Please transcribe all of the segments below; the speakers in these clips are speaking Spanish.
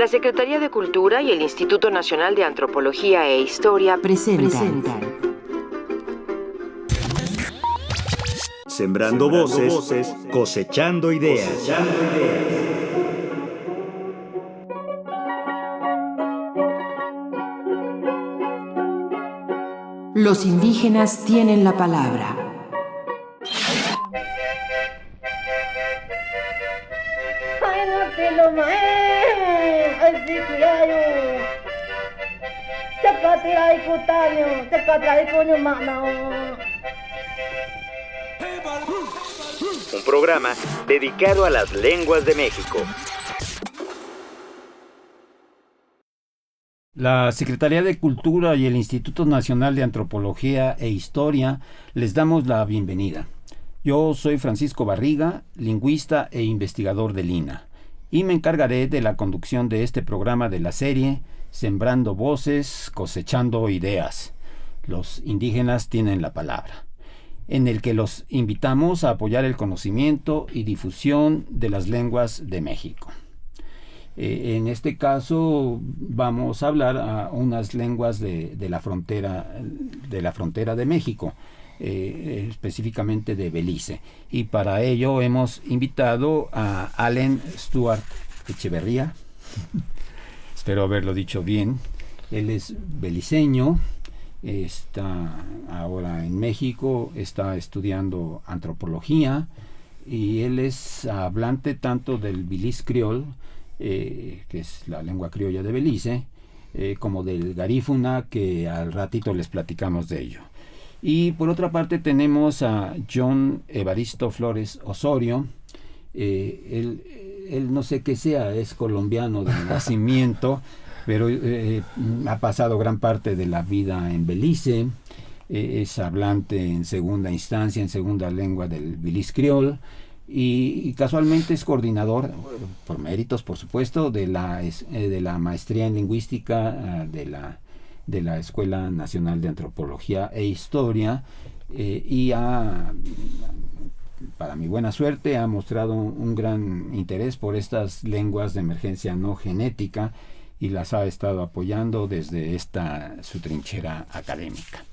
La Secretaría de Cultura y el Instituto Nacional de Antropología e Historia presentan. Sembrando voces, cosechando ideas. Los indígenas tienen la palabra. Un programa dedicado a las lenguas de México. La Secretaría de Cultura y el Instituto Nacional de Antropología e Historia les damos la bienvenida. Yo soy Francisco Barriga, lingüista e investigador del INAH, y me encargaré de la conducción de este programa de la serie Sembrando voces, cosechando ideas. Los indígenas tienen la palabra, en el que los invitamos a apoyar el conocimiento y difusión de las lenguas de México. En este caso vamos a hablar a unas lenguas de la frontera de México, específicamente de Belice. Y para ello hemos invitado a Allen Stuart Echeverría. Espero haberlo dicho bien. Él es beliceño, está ahora en México, está estudiando antropología y él es hablante tanto del Belize Creole, que es la lengua criolla de Belice, como del garífuna, que al ratito les platicamos de ello. Y por otra parte tenemos a John Evaristo Flores Osorio. Él no sé qué sea, es colombiano de nacimiento, pero ha pasado gran parte de la vida en Belice. Es hablante en segunda instancia, en segunda lengua del Belize Creole, y casualmente es coordinador, por méritos por supuesto, de la maestría en lingüística de la Escuela Nacional de Antropología e Historia, y para mi buena suerte ha mostrado un gran interés por estas lenguas de emergencia no genética y las ha estado apoyando desde su trinchera académica.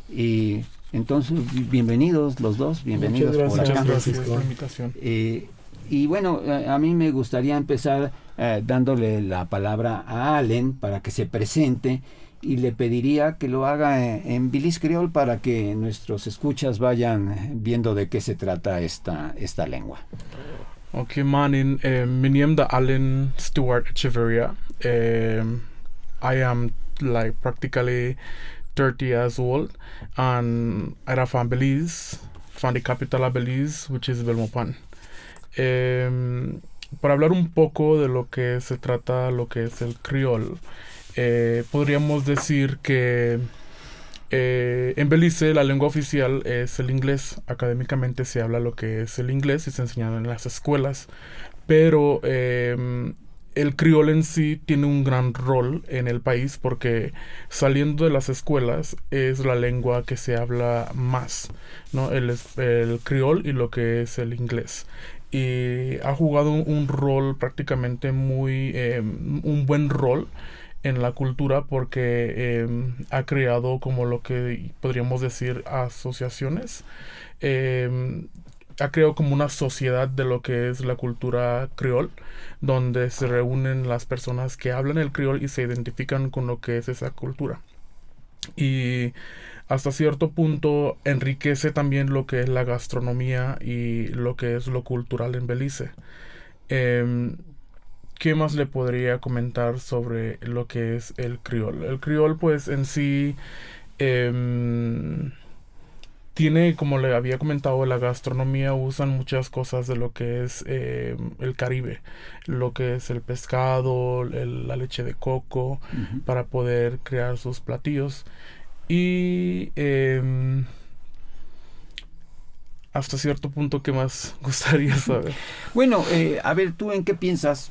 Y entonces, bienvenidos los dos, bienvenidos. Muchas por acá. Gracias por la invitación. Y bueno, a mí me gustaría empezar dándole la palabra a Allen para que se presente, y le pediría que lo haga en Belize Creole para que nuestros escuchas vayan viendo de qué se trata esta lengua. Okay, manin, my name is Allen Stuart Echeverria. I am like practically 30 years old, and I'm from Belize, from the capital of Belize, which is Belmopan. Para hablar un poco de lo que se trata, lo que es el criol, podríamos decir que en Belice la lengua oficial es el inglés. Académicamente se habla lo que es el inglés y se enseña en las escuelas, pero el criol en sí tiene un gran rol en el país porque saliendo de las escuelas es la lengua que se habla más, ¿no? El criol y lo que es el inglés. Y ha jugado un rol prácticamente un buen rol en la cultura porque ha creado como lo que podríamos decir asociaciones. Ha creado como una sociedad de lo que es la cultura criol, donde se reúnen las personas que hablan el criol y se identifican con lo que es esa cultura. Y hasta cierto punto enriquece también lo que es la gastronomía y lo que es lo cultural en Belice. ¿Qué más le podría comentar sobre lo que es el criol? El criol pues en sí tiene, como le había comentado, la gastronomía, usan muchas cosas de lo que es el Caribe, lo que es el pescado, la leche de coco, para poder crear sus platillos. Y hasta cierto punto, ¿qué más gustaría saber? Bueno, a ver, ¿tú en qué piensas?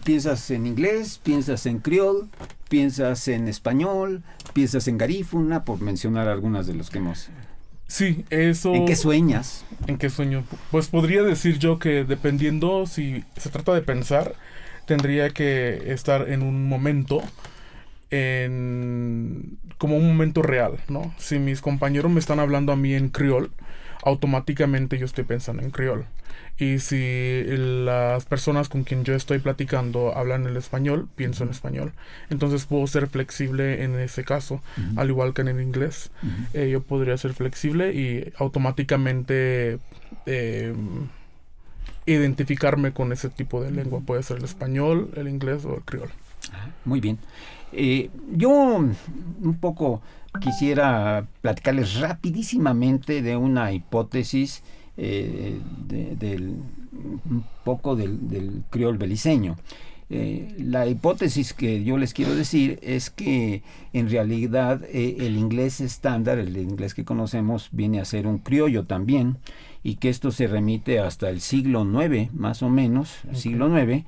¿Piensas en inglés? ¿Piensas en criol? ¿Piensas en español? ¿Piensas en garífuna? Por mencionar algunas de los que hemos... Sí, eso... ¿En qué sueñas? ¿En qué sueño? Pues podría decir yo que dependiendo si se trata de pensar, tendría que estar en un momento, como un momento real, ¿no? Si mis compañeros me están hablando a mí en criol, automáticamente yo estoy pensando en criol. Y si las personas con quien yo estoy platicando hablan el español, pienso en español. Entonces puedo ser flexible en ese caso, al igual que en el inglés. Yo podría ser flexible y automáticamente identificarme con ese tipo de lengua. Puede ser el español, el inglés o el criol. Muy bien. Yo un poco quisiera platicarles rapidísimamente de una hipótesis un poco del criol beliceño. La hipótesis que yo les quiero decir es que en realidad el inglés estándar, el inglés que conocemos, viene a ser un criollo también, y que esto se remite hasta el siglo IX, más o menos, siglo IX,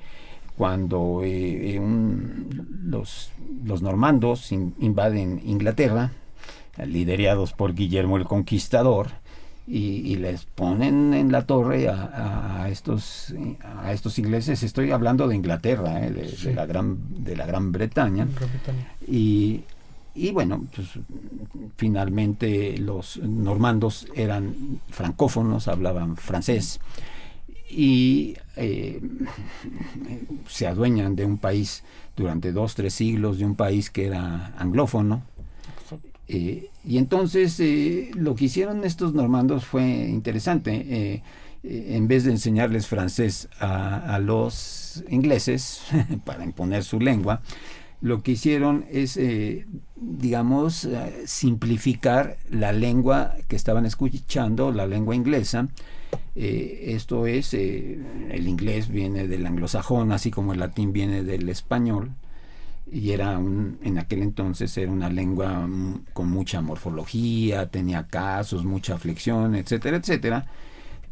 cuando los normandos invaden Inglaterra, liderados por Guillermo el Conquistador, y les ponen en la torre a estos ingleses. Estoy hablando de Inglaterra, de la Gran Bretaña. Y bueno, pues, finalmente los normandos eran francófonos, hablaban francés, y se adueñan de un país durante 2-3 siglos, de un país que era anglófono. Y entonces lo que hicieron estos normandos fue interesante. En vez de enseñarles francés a los ingleses para imponer su lengua, lo que hicieron es, simplificar la lengua que estaban escuchando, la lengua inglesa. Esto es, el inglés viene del anglosajón, así como el latín viene del español. Y en aquel entonces era una lengua con mucha morfología, tenía casos, mucha flexión, etcétera, etcétera.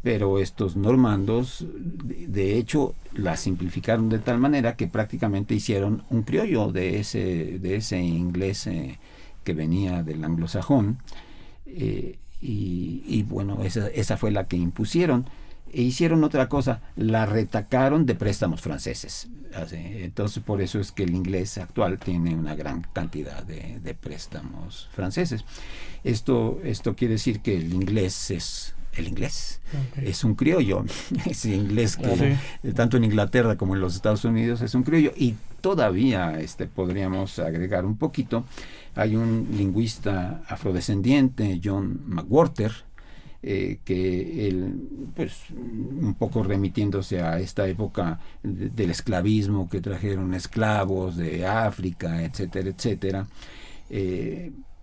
Pero estos normandos, de hecho, la simplificaron de tal manera que prácticamente hicieron un criollo de ese inglés que venía del anglosajón. Y bueno, esa fue la que impusieron. E hicieron otra cosa, la retacaron de préstamos franceses. Entonces, por eso es que el inglés actual tiene una gran cantidad de préstamos franceses. Esto quiere decir que el inglés es el inglés. Okay. Es un criollo. Ese inglés que tanto en Inglaterra como en los Estados Unidos es un criollo. Y todavía podríamos agregar un poquito. Hay un lingüista afrodescendiente, John McWhorter, que él, pues, un poco remitiéndose a esta época del esclavismo, que trajeron esclavos de África, etcétera, etcétera,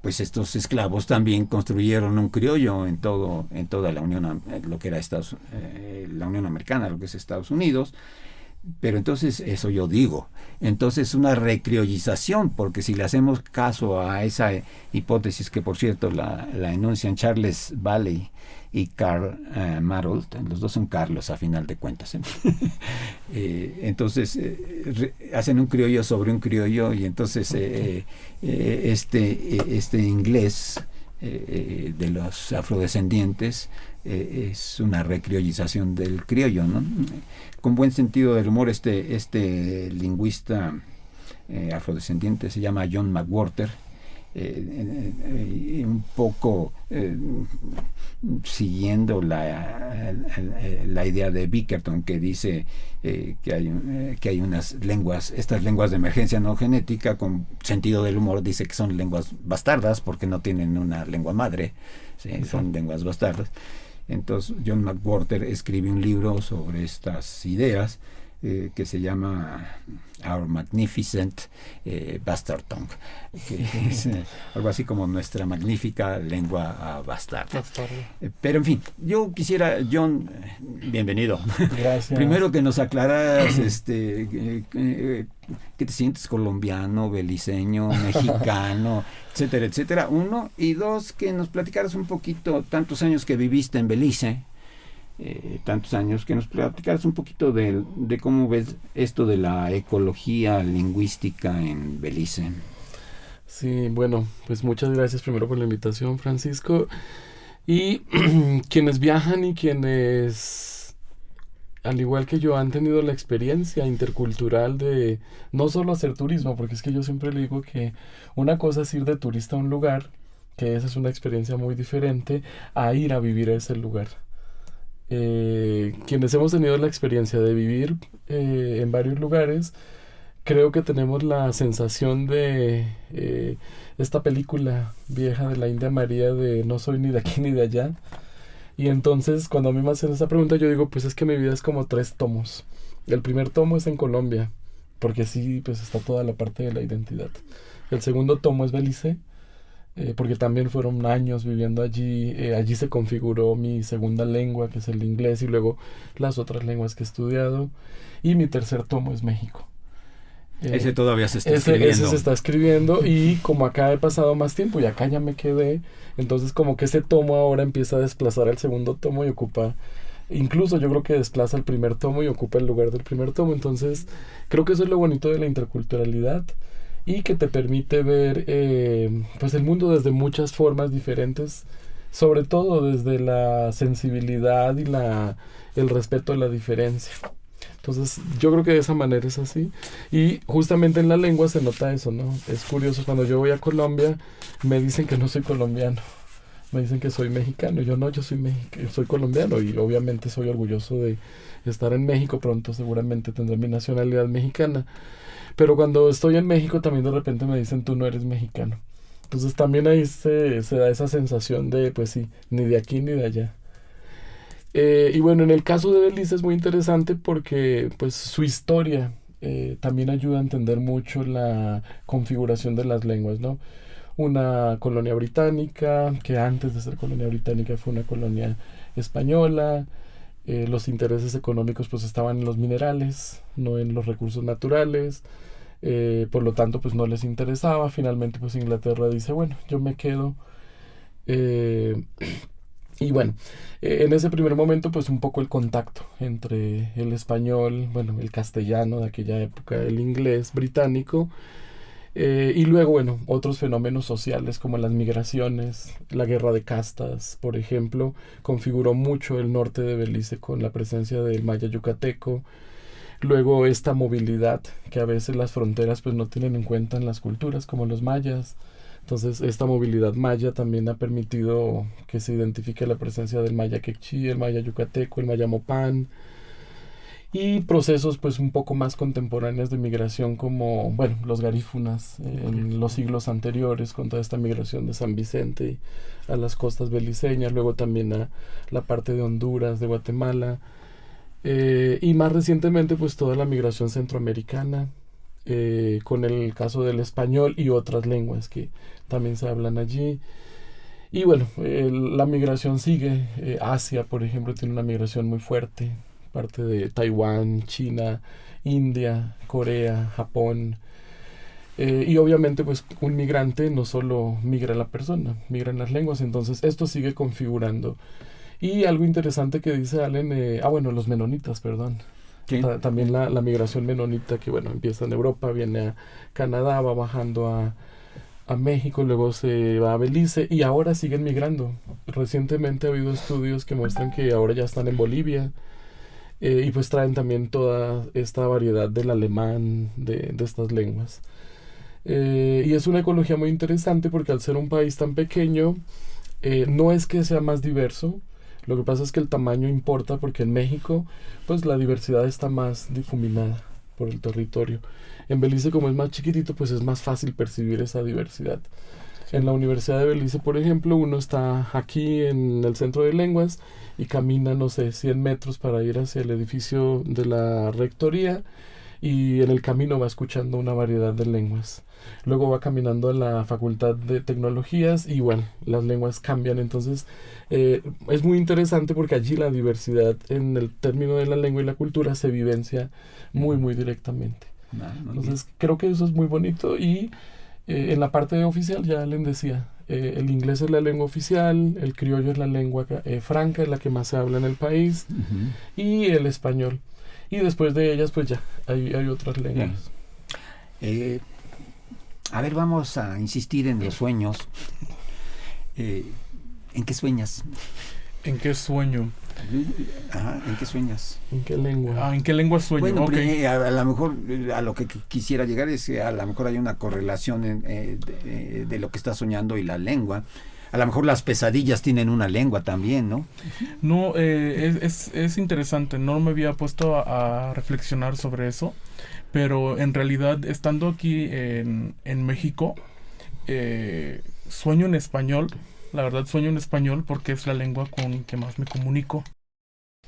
pues estos esclavos también construyeron un criollo en toda la Unión, lo que era la Unión Americana, lo que es Estados Unidos. Pero entonces, eso yo digo, entonces una recriollización, porque si le hacemos caso a esa hipótesis, que por cierto la enuncian Charles Valley y Karl Maroldt, los dos son Carlos a final de cuentas, entonces hacen un criollo sobre un criollo, y entonces este inglés de los afrodescendientes es una recriollización del criollo, ¿no? Con buen sentido del humor, este lingüista afrodescendiente se llama John McWhorter, un poco siguiendo la idea de Bickerton, que dice que hay unas lenguas, estas lenguas de emergencia no genética, con sentido del humor, dice que son lenguas bastardas porque no tienen una lengua madre, ¿sí? Son lenguas bastardas. Entonces John McWhorter escribe un libro sobre estas ideas que se llama Our Magnificent Bastard Tongue, que es algo así como nuestra magnífica lengua bastarda. Pero en fin, yo quisiera, John, bienvenido. Gracias. Primero que nos aclararas que te sientes colombiano, beliceño, mexicano, etcétera, etcétera. Uno, y dos, que nos platicaras un poquito, tantos años que viviste en Belice, que nos platicaras un poquito de cómo ves esto de la ecología lingüística en Belice. Sí, bueno, pues muchas gracias primero por la invitación, Francisco. Y quienes viajan y quienes al igual que yo, han tenido la experiencia intercultural de no solo hacer turismo, porque es que yo siempre le digo que una cosa es ir de turista a un lugar, que esa es una experiencia muy diferente, a ir a vivir a ese lugar. Quienes hemos tenido la experiencia de vivir en varios lugares, creo que tenemos la sensación de esta película vieja de la India María de no soy ni de aquí ni de allá. Y entonces cuando a mí me hacen esa pregunta yo digo, pues es que mi vida es como 3 tomos. El primer tomo es en Colombia, porque sí, pues está toda la parte de la identidad. El segundo tomo es Belice, porque también fueron años viviendo allí. Allí se configuró mi segunda lengua, que es el inglés, y luego las otras lenguas que he estudiado. Y mi tercer tomo es México. Ese todavía se está escribiendo. Ese se está escribiendo, y como acá he pasado más tiempo y acá ya me quedé, entonces como que ese tomo ahora empieza a desplazar al segundo tomo y ocupa, incluso yo creo que desplaza el primer tomo y ocupa el lugar del primer tomo. Entonces creo que eso es lo bonito de la interculturalidad, y que te permite ver pues el mundo desde muchas formas diferentes, sobre todo desde la sensibilidad y el respeto a la diferencia. Entonces yo creo que de esa manera es así, y justamente en la lengua se nota eso, ¿no? Es curioso, cuando yo voy a Colombia me dicen que no soy colombiano, me dicen que soy mexicano. Yo no, yo soy colombiano, y obviamente soy orgulloso de estar en México. Pronto seguramente tendré mi nacionalidad mexicana, pero cuando estoy en México también de repente me dicen tú no eres mexicano. Entonces también ahí se da esa sensación de pues sí, ni de aquí ni de allá. Y bueno, en el caso de Belice es muy interesante porque pues su historia también ayuda a entender mucho la configuración de las lenguas, ¿no? Una colonia británica, que antes de ser colonia británica fue una colonia española. Los intereses económicos pues estaban en los minerales, no en los recursos naturales. Por lo tanto pues no les interesaba. Finalmente pues Inglaterra dice, bueno, yo me quedo. Y bueno, en ese primer momento pues un poco el contacto entre el español, bueno, el castellano de aquella época, el inglés británico, y luego, bueno, otros fenómenos sociales como las migraciones, la guerra de castas, por ejemplo, configuró mucho el norte de Belice con la presencia del maya yucateco. Luego esta movilidad que a veces las fronteras pues no tienen en cuenta en las culturas como los mayas. Entonces esta movilidad maya también ha permitido que se identifique la presencia del maya quechí, el maya yucateco, el maya mopán, y procesos pues un poco más contemporáneos de migración como, bueno, los garífunas en los siglos anteriores, con toda esta migración de San Vicente a las costas beliceñas, luego también a la parte de Honduras, de Guatemala, y más recientemente pues toda la migración centroamericana, con el caso del español y otras lenguas que también se hablan allí. Y bueno, la migración sigue. Asia, por ejemplo, tiene una migración muy fuerte, parte de Taiwán, China, India, Corea, Japón. Y obviamente pues un migrante no solo migra la persona, migran las lenguas. Entonces esto sigue configurando. Y algo interesante que dice Allen, bueno, los menonitas, perdón. Sí. También la migración menonita que, bueno, empieza en Europa, viene a Canadá, va bajando a México, luego se va a Belice y ahora siguen migrando. Recientemente ha habido estudios que muestran que ahora ya están en Bolivia, y pues traen también toda esta variedad del alemán, de estas lenguas. Y es una ecología muy interesante porque al ser un país tan pequeño, no es que sea más diverso. Lo que pasa es que el tamaño importa porque en México pues la diversidad está más difuminada por el territorio. En Belice, como es más chiquitito, pues es más fácil percibir esa diversidad. En la Universidad de Belice, por ejemplo, uno está aquí en el Centro de Lenguas y camina, no sé, 100 metros para ir hacia el edificio de la rectoría, y en el camino va escuchando una variedad de lenguas. Luego va caminando a la Facultad de Tecnologías y bueno, las lenguas cambian. Entonces es muy interesante porque allí la diversidad en el término de la lengua y la cultura se vivencia muy muy directamente. Entonces creo que eso es muy bonito. Y en la parte oficial ya les decía, el inglés es la lengua oficial, el criollo es la lengua franca, es la que más se habla en el país, y el español. Y después de ellas pues ya hay otras lenguas. A ver, vamos a insistir en los sueños. ¿En qué sueñas? ¿En qué sueño? Ajá, ¿en qué sueñas? ¿En qué lengua? ¿En qué lengua sueño? Bueno, Ok. a lo mejor a lo que quisiera llegar es que a lo mejor hay una correlación de lo que estás soñando y la lengua. A lo mejor las pesadillas tienen una lengua también, ¿no? No, es interesante, no me había puesto a reflexionar sobre eso, pero en realidad estando aquí en México, sueño en español, la verdad sueño en español porque es la lengua con que más me comunico.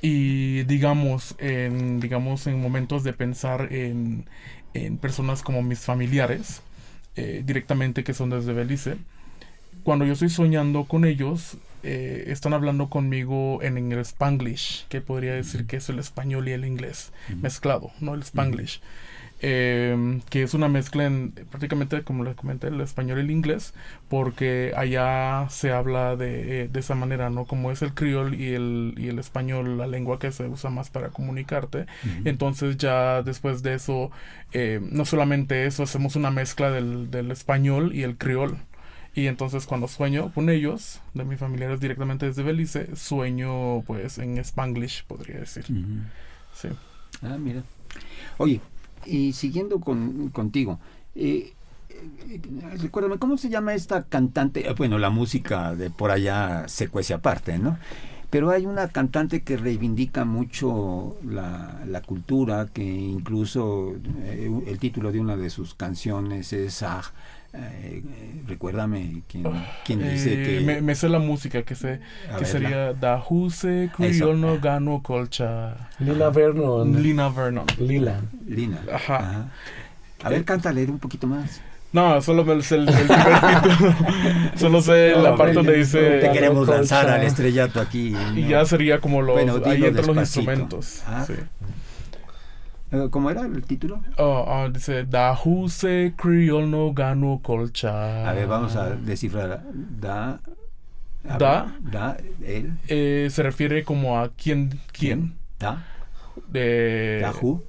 Y digamos en momentos de pensar en personas como mis familiares, directamente que son desde Belice, cuando yo estoy soñando con ellos, están hablando conmigo en el Spanglish, que podría decir que es el español y el inglés mezclado, ¿no? El Spanglish. Que es una mezcla prácticamente, como les comenté, el español y el inglés, porque allá se habla de esa manera, ¿no? Como es el criol y el español, la lengua que se usa más para comunicarte. Entonces ya después de eso, no solamente eso, hacemos una mezcla del español y el criol. Y entonces cuando sueño con ellos, de mis familiares directamente desde Belice, sueño pues en Spanglish, podría decir. Sí. Ah, mira. Oye, y siguiendo contigo, recuérdame, ¿cómo se llama esta cantante? Bueno, la música de por allá se cuece aparte, ¿no? Pero hay una cantante que reivindica mucho la cultura, que incluso el título de una de sus canciones es recuérdame quién dice que... Me sé la música, que sería Da Huse Criolno Gano Colcha. Lina Vernon. Lina Vernon. Lila. Lina. Ajá. A ver, cántale un poquito más. No, solo me sé el primer título. Solo sé la parte donde dice... Te queremos lanzar al estrellato aquí, ¿no? Y ya sería como ahí entran los instrumentos. Sí. ¿Cómo era el título? Dice Da Huse Criolno Gano Colcha. A ver, vamos a descifrar. Él. Se refiere como a quién. Da. Dahu.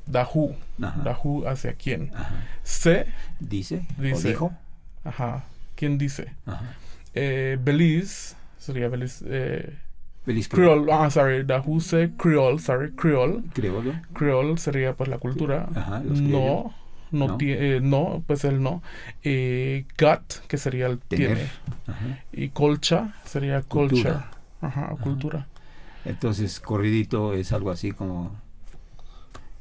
Ajá. Dahu hacia quién. Ajá. Se dice o dijo. Ajá. ¿Quién dice? Ajá. Belize sería Belize. Belize Creole. Dahu se Creole. Creole. Creole sería pues la cultura. Ajá, No, pues el no. Got, que sería el Tener. tiene. Ajá. Y colcha sería culture. Ajá, cultura. Entonces, corridito es algo así como...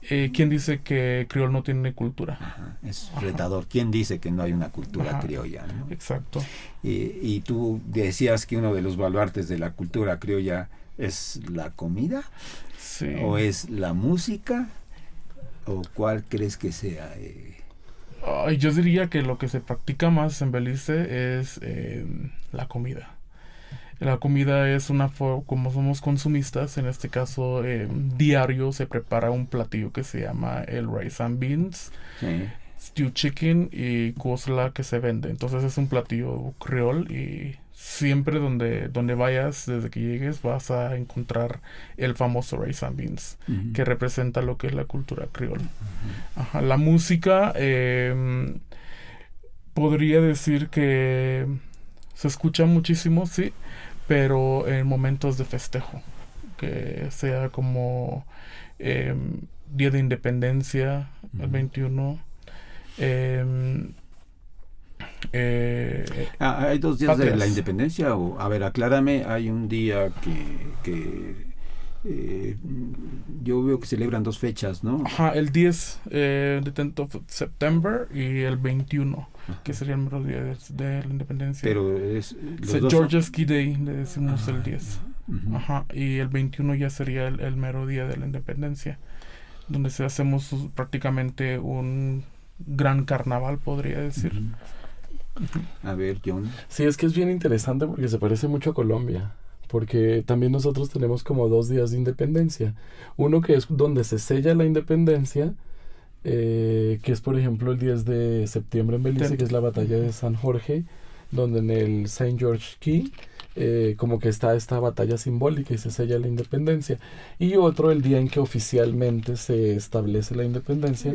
¿Quién dice que criol no tiene cultura? Ajá, es retador. ¿Quién dice que no hay una cultura criolla, ¿no? Exacto. Y tú decías que uno de los baluartes de la cultura criolla es la comida, sí. ¿O es la música? ¿O cuál crees que sea? Yo diría que lo que se practica más en Belice es la comida. La comida es como somos consumistas, en este caso diario se prepara un platillo que se llama el rice and beans, Sí. stew chicken y cosla que se vende. Entonces es un platillo creol y siempre donde vayas, desde que llegues, vas a encontrar el famoso rice and beans, que representa lo que es la cultura creol. Ajá. La música, podría decir que se escucha muchísimo, sí, pero en momentos de festejo, que sea como Día de Independencia, el 21. ¿Hay 2 días Patrias. de la independencia? O, a ver, aclárame, hay un día que yo veo que celebran 2 fechas, ¿no? Ajá, el 10 de 10th of September y el 21, que sería el mero día de la independencia. Pero es... los George's Key Day, le decimos el 10. Ajá, y el 21 ya sería el mero día de la independencia, donde hacemos prácticamente un gran carnaval, podría decir. A ver, John. Sí, es que es bien interesante porque se parece mucho a Colombia. Porque también nosotros tenemos como 2 días de independencia. Uno que es donde se sella la independencia, que es por ejemplo el 10 de septiembre en Belice, que es la batalla de San Jorge, donde en el St. George Key como que está esta batalla simbólica y se sella la independencia. Y otro, el día en que oficialmente se establece la independencia,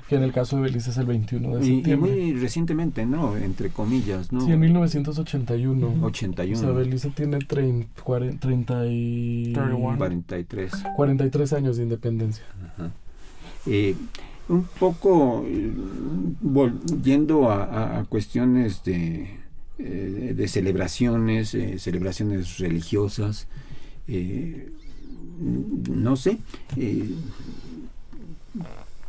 que en el caso de Belice es el 21 de septiembre. Y muy recientemente, ¿no? Entre comillas, ¿no? Sí, en 1981. 81. O sea, Belice tiene 43 años de independencia. Ajá. Un poco volviendo a cuestiones de celebraciones, celebraciones religiosas, no sé,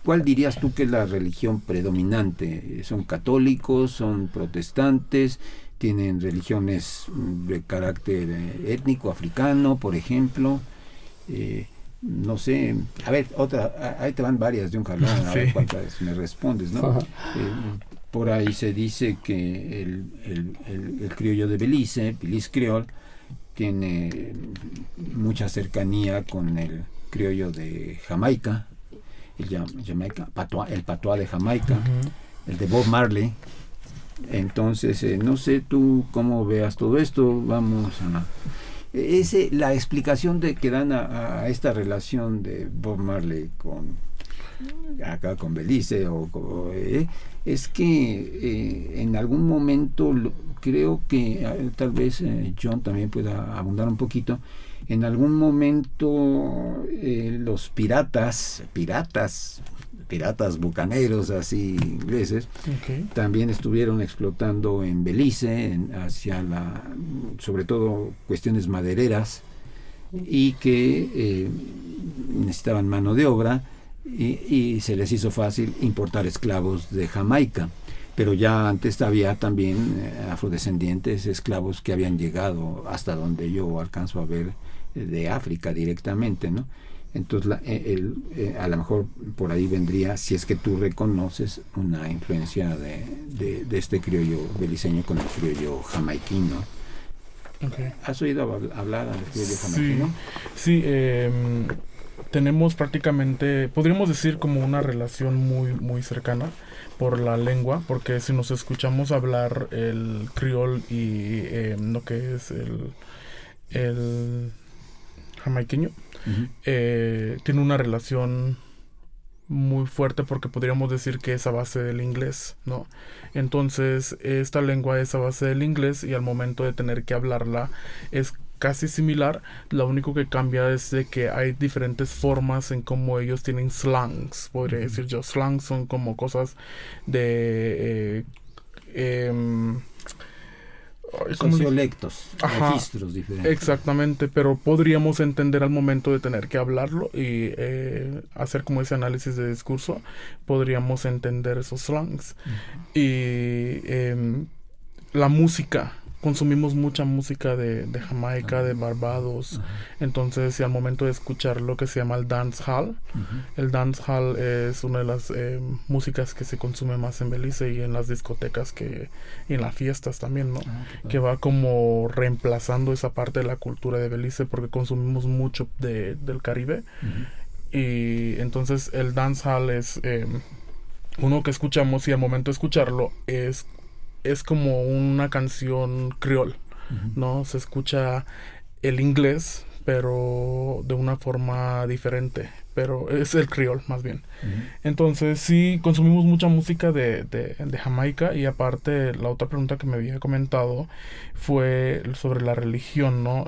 ¿cuál dirías tú que es la religión predominante? ¿Son católicos, son protestantes, tienen religiones de carácter étnico, africano, por ejemplo? No sé, a ver, ahí te van varias de un jalón, a ver cuántas me respondes, ¿no? Por ahí se dice que el criollo de Belice, Belize Creole, tiene mucha cercanía con el criollo de Jamaica, el patois de Jamaica, el de Bob Marley. Entonces, no sé tú cómo veas todo esto. Vamos a... la explicación que dan a esta relación de Bob Marley con Belice es que en algún momento creo que tal vez John también pueda abundar un poquito. En algún momento los piratas bucaneros así ingleses también estuvieron explotando en Belice hacia sobre todo cuestiones madereras, y que necesitaban mano de obra, y se les hizo fácil importar esclavos de Jamaica, pero ya antes había también afrodescendientes, esclavos que habían llegado hasta donde yo alcanzo a ver de África directamente, ¿no? Entonces a lo mejor por ahí vendría, si es que tú reconoces una influencia de este criollo beliceño con el criollo jamaiquino. ¿Has oído hablar del criollo jamaiquino? Sí, tenemos prácticamente, podríamos decir, como una relación muy, muy cercana por la lengua, porque si nos escuchamos hablar el criol y lo que es el jamaiqueño, tiene una relación muy fuerte, porque podríamos decir que es a base del inglés, ¿no? Entonces, esta lengua es a base del inglés, y al momento de tener que hablarla es casi similar. Lo único que cambia es de que hay diferentes formas en cómo ellos tienen slangs, podría decir yo. Slangs son como cosas de sociolectos, registros diferentes. Exactamente, pero podríamos entender al momento de tener que hablarlo y hacer como ese análisis de discurso, podríamos entender esos slangs. Y la música, consumimos mucha música de Jamaica, de Barbados. Entonces, y al momento de escuchar lo que se llama el dancehall, el dancehall es una de las músicas que se consume más en Belice y en las discotecas y en las fiestas también, ¿no? Que va como reemplazando esa parte de la cultura de Belice, porque consumimos mucho del Caribe. Y entonces el dancehall es uno que escuchamos, y al momento de escucharlo es como una canción criol, ¿no? Se escucha el inglés, pero de una forma diferente, pero es el criol más bien. Entonces sí, consumimos mucha música de Jamaica. Y aparte, la otra pregunta que me había comentado fue sobre la religión, ¿no?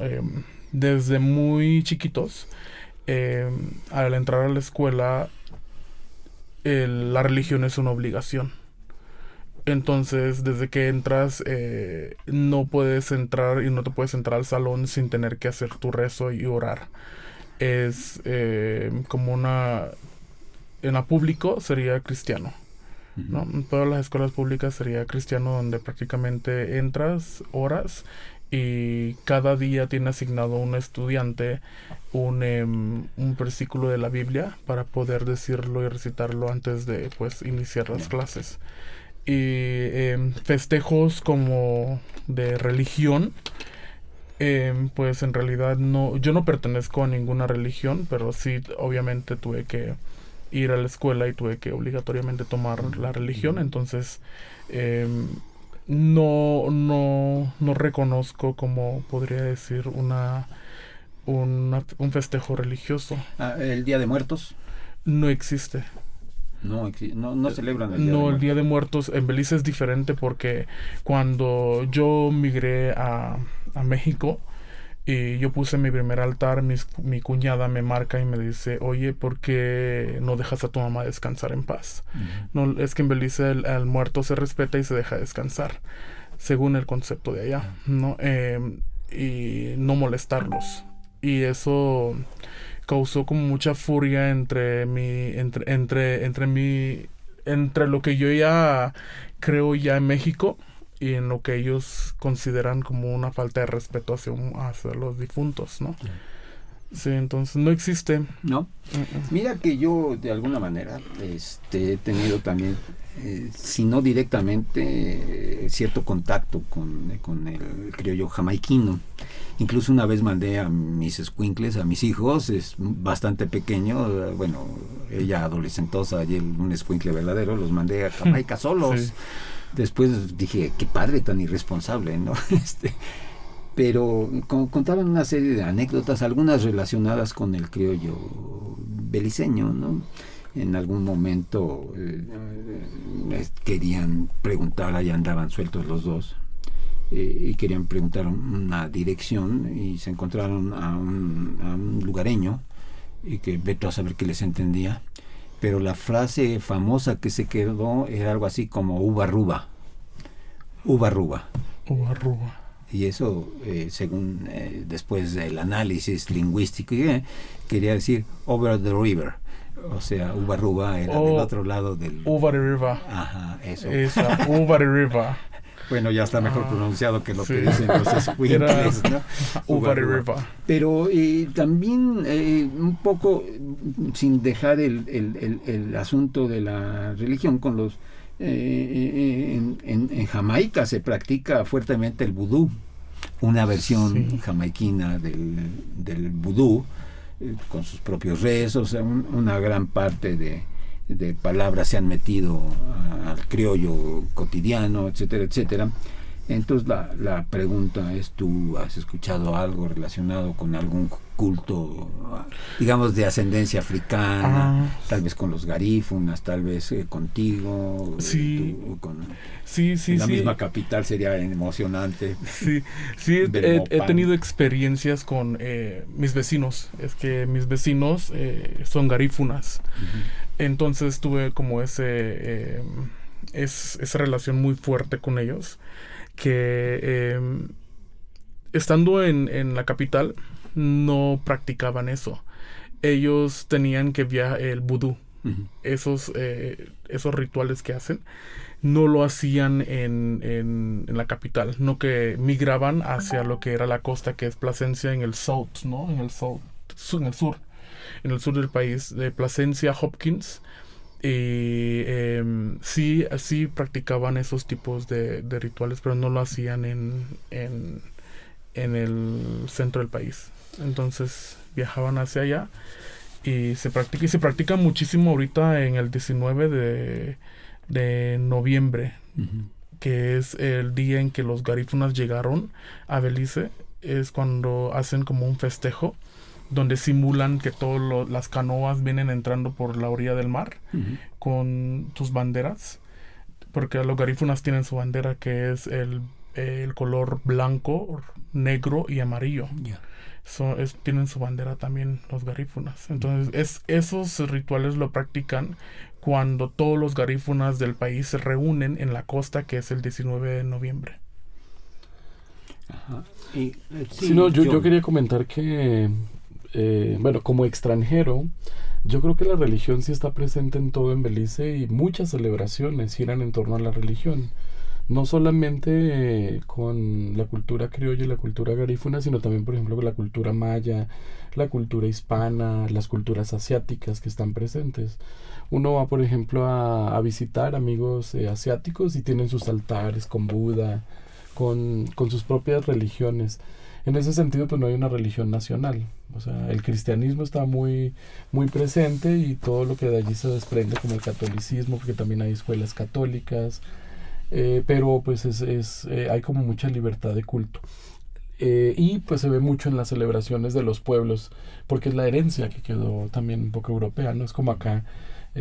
Desde muy chiquitos, al entrar a la escuela, la religión es una obligación. Entonces, desde que entras, no puedes entrar y no te puedes entrar al salón sin tener que hacer tu rezo y orar. Es como en la público sería cristiano, ¿no? En todas las escuelas públicas sería cristiano, donde prácticamente entras, oras, y cada día tiene asignado un estudiante un versículo de la Biblia para poder decirlo y recitarlo antes de, pues, iniciar las clases. Y festejos como de religión, pues en realidad yo no pertenezco a ninguna religión, pero sí obviamente tuve que ir a la escuela y tuve que obligatoriamente tomar la religión. Entonces no reconozco, como podría decir, un festejo religioso. ¿El Día de Muertos? No existe. No celebran el Día de No, Muertos. el Día de Muertos en Belice es diferente porque cuando yo migré a México y yo puse mi primer altar, mi cuñada me marca y me dice, oye, ¿por qué no dejas a tu mamá descansar en paz? No, es que en Belice el muerto se respeta y se deja descansar, según el concepto de allá, ¿no? Y no molestarlos. Y eso causó como mucha furia entre lo que yo ya creo ya en México y en lo que ellos consideran como una falta de respeto hacia los difuntos, ¿no? Sí, entonces no existe. ¿No? Mira que yo de alguna manera he tenido también, si no directamente, cierto contacto con el criollo jamaiquino. Incluso una vez mandé a mis escuincles, a mis hijos, es bastante pequeño, bueno, ella adolescentosa y un escuincle verdadero, los mandé a Jamaica solos. Sí. Después dije, qué padre tan irresponsable, ¿no? Pero contaban una serie de anécdotas, algunas relacionadas con el criollo beliceño, ¿no? En algún momento querían preguntar, ahí andaban sueltos los dos, y querían preguntar una dirección y se encontraron a un lugareño y que vete a saber qué les entendía, pero la frase famosa que se quedó era algo así como uva ruba. Y eso, según después del análisis lingüístico, quería decir over the river. O sea, uva ruba era del otro lado del... Over the river. Ajá, eso. Esa, over the river. Bueno, ya está mejor pronunciado que lo que dicen los escuincles, ¿no? Over the river. Pero también un poco, sin dejar el asunto de la religión, con los... en Jamaica se practica fuertemente el vudú, una versión jamaiquina del vudú, con sus propios rezos. Una gran parte de palabras se han metido al criollo cotidiano, etcétera, etcétera. Entonces la pregunta es, ¿tú has escuchado algo relacionado con algún culto, digamos, de ascendencia africana? Tal vez con los garífunas, tal vez contigo. Sí. En la misma capital sería emocionante. Sí, he tenido experiencias con mis vecinos. Es que mis vecinos son garífunas. Entonces tuve como esa relación muy fuerte con ellos, que estando en la capital no practicaban eso. Ellos tenían que viajar el vudú. Esos rituales que hacen no lo hacían en la capital, no, que migraban hacia lo que era la costa, que es Plasencia, en el south, ¿no? En el sur del país, de Plasencia, Hopkins. Y sí practicaban esos tipos de rituales, pero no lo hacían en el centro del país. Entonces viajaban hacia allá y se practica muchísimo ahorita en el 19 de noviembre, que es el día en que los garífunas llegaron a Belice. Es cuando hacen como un festejo donde simulan que todas las canoas vienen entrando por la orilla del mar con sus banderas, porque los garífunas tienen su bandera, que es el color blanco, negro y amarillo. Tienen su bandera también los garífunas. Entonces esos rituales lo practican cuando todos los garífunas del país se reúnen en la costa, que es el 19 de noviembre. Ajá. Yo quería comentar que como extranjero, yo creo que la religión sí está presente en todo en Belice, y muchas celebraciones giran en torno a la religión. No solamente con la cultura criolla y la cultura garífuna, sino también, por ejemplo, con la cultura maya, la cultura hispana, las culturas asiáticas que están presentes. Uno va, por ejemplo, a visitar amigos asiáticos y tienen sus altares con Buda, con sus propias religiones. En ese sentido, pues no hay una religión nacional. O sea, el cristianismo está muy, muy presente, y todo lo que de allí se desprende, como el catolicismo, porque también hay escuelas católicas. pero pues hay como mucha libertad de culto. Y pues se ve mucho en las celebraciones de los pueblos, porque es la herencia que quedó también un poco europea, ¿no? Es como acá,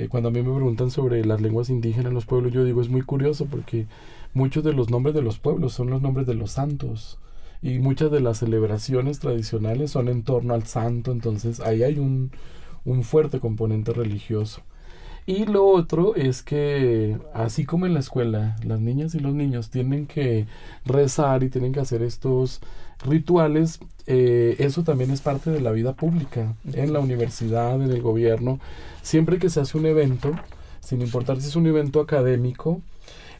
cuando a mí me preguntan sobre las lenguas indígenas en los pueblos, yo digo, es muy curioso porque muchos de los nombres de los pueblos son los nombres de los santos, y muchas de las celebraciones tradicionales son en torno al santo, entonces ahí hay un fuerte componente religioso. Y lo otro es que, así como en la escuela, las niñas y los niños tienen que rezar y tienen que hacer estos rituales, eso también es parte de la vida pública, en la universidad, en el gobierno. Siempre que se hace un evento, sin importar si es un evento académico,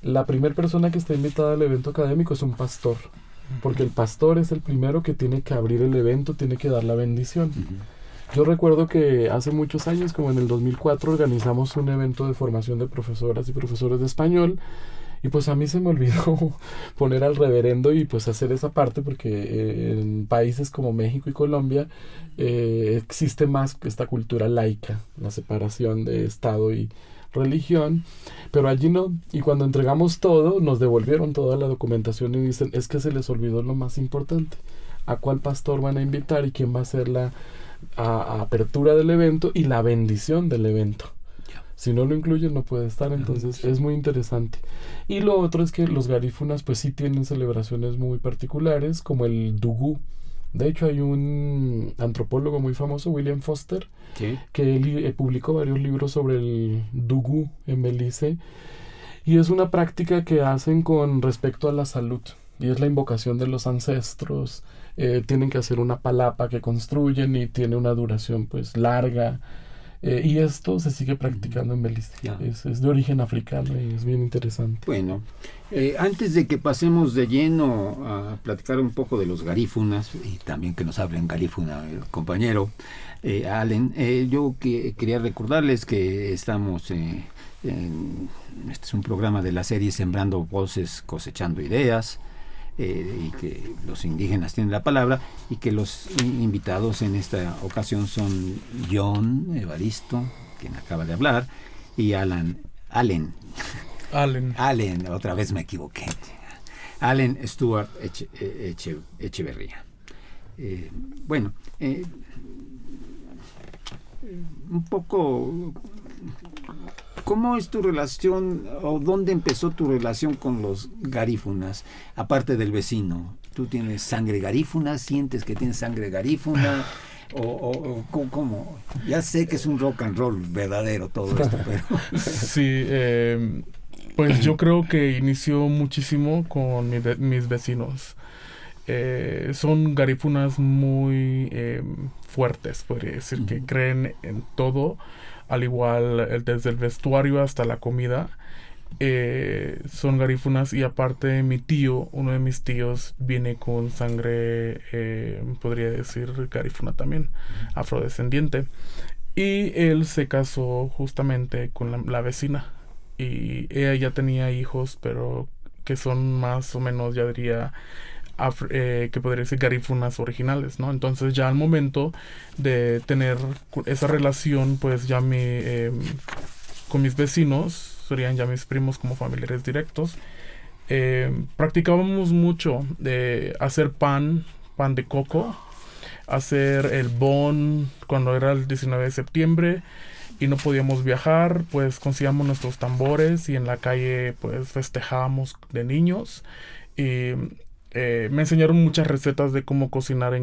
la primera persona que está invitada al evento académico es un pastor, porque el pastor es el primero que tiene que abrir el evento, tiene que dar la bendición. Yo recuerdo que hace muchos años, como en el 2004, organizamos un evento de formación de profesoras y profesores de español, y pues a mí se me olvidó poner al reverendo y pues hacer esa parte, porque en países como México y Colombia existe más esta cultura laica, la separación de Estado y religión, pero allí no. Y cuando entregamos todo, nos devolvieron toda la documentación y dicen, es que se les olvidó lo más importante: a cuál pastor van a invitar y quién va a ser la apertura del evento y la bendición del evento. Si no lo incluyen, no puede estar. Entonces es muy interesante. Y lo otro es que los garífunas pues sí tienen celebraciones muy particulares, como el Dugú. De hecho, hay un antropólogo muy famoso, William Foster, ¿Sí? que él publicó varios libros sobre el Dugú en Belice, y es una práctica que hacen con respecto a la salud, y es la invocación de los ancestros. Tienen que hacer una palapa que construyen y tiene una duración pues larga, y esto se sigue practicando en Belice. Es de origen africano y es bien interesante. Bueno, antes de que pasemos de lleno a platicar un poco de los garífunas, y también que nos hable en garífuna el compañero Allen, yo quería recordarles que estamos este es un programa de la serie Sembrando Voces, Cosechando Ideas, y que los indígenas tienen la palabra, y que los invitados en esta ocasión son John Evaristo, quien acaba de hablar, y Allen, otra vez me equivoqué, Allen Stuart Echeverría. Bueno, un poco, ¿cómo es tu relación o dónde empezó tu relación con los garífunas, aparte del vecino? ¿Tú tienes sangre garífuna? ¿Sientes que tienes sangre garífuna? ¿O cómo? Ya sé que es un rock and roll verdadero todo esto, pero... Sí, pues yo creo que inició muchísimo con mis vecinos. Son garífunas muy fuertes, podría decir, que creen en todo, al igual desde el vestuario hasta la comida. Son garífunas, y aparte mi tío, uno de mis tíos, viene con sangre, podría decir, garífuna también, afrodescendiente, y él se casó justamente con la vecina, y ella ya tenía hijos, pero que son más o menos, ya diría, que podría decir garífunas originales, ¿no? Entonces ya al momento de tener esa relación, pues ya con mis vecinos, serían ya mis primos como familiares directos, practicábamos mucho de hacer pan de coco, hacer el bon cuando era el 19 de septiembre y no podíamos viajar, pues conseguíamos nuestros tambores y en la calle pues festejábamos de niños. Y me enseñaron muchas recetas de cómo cocinar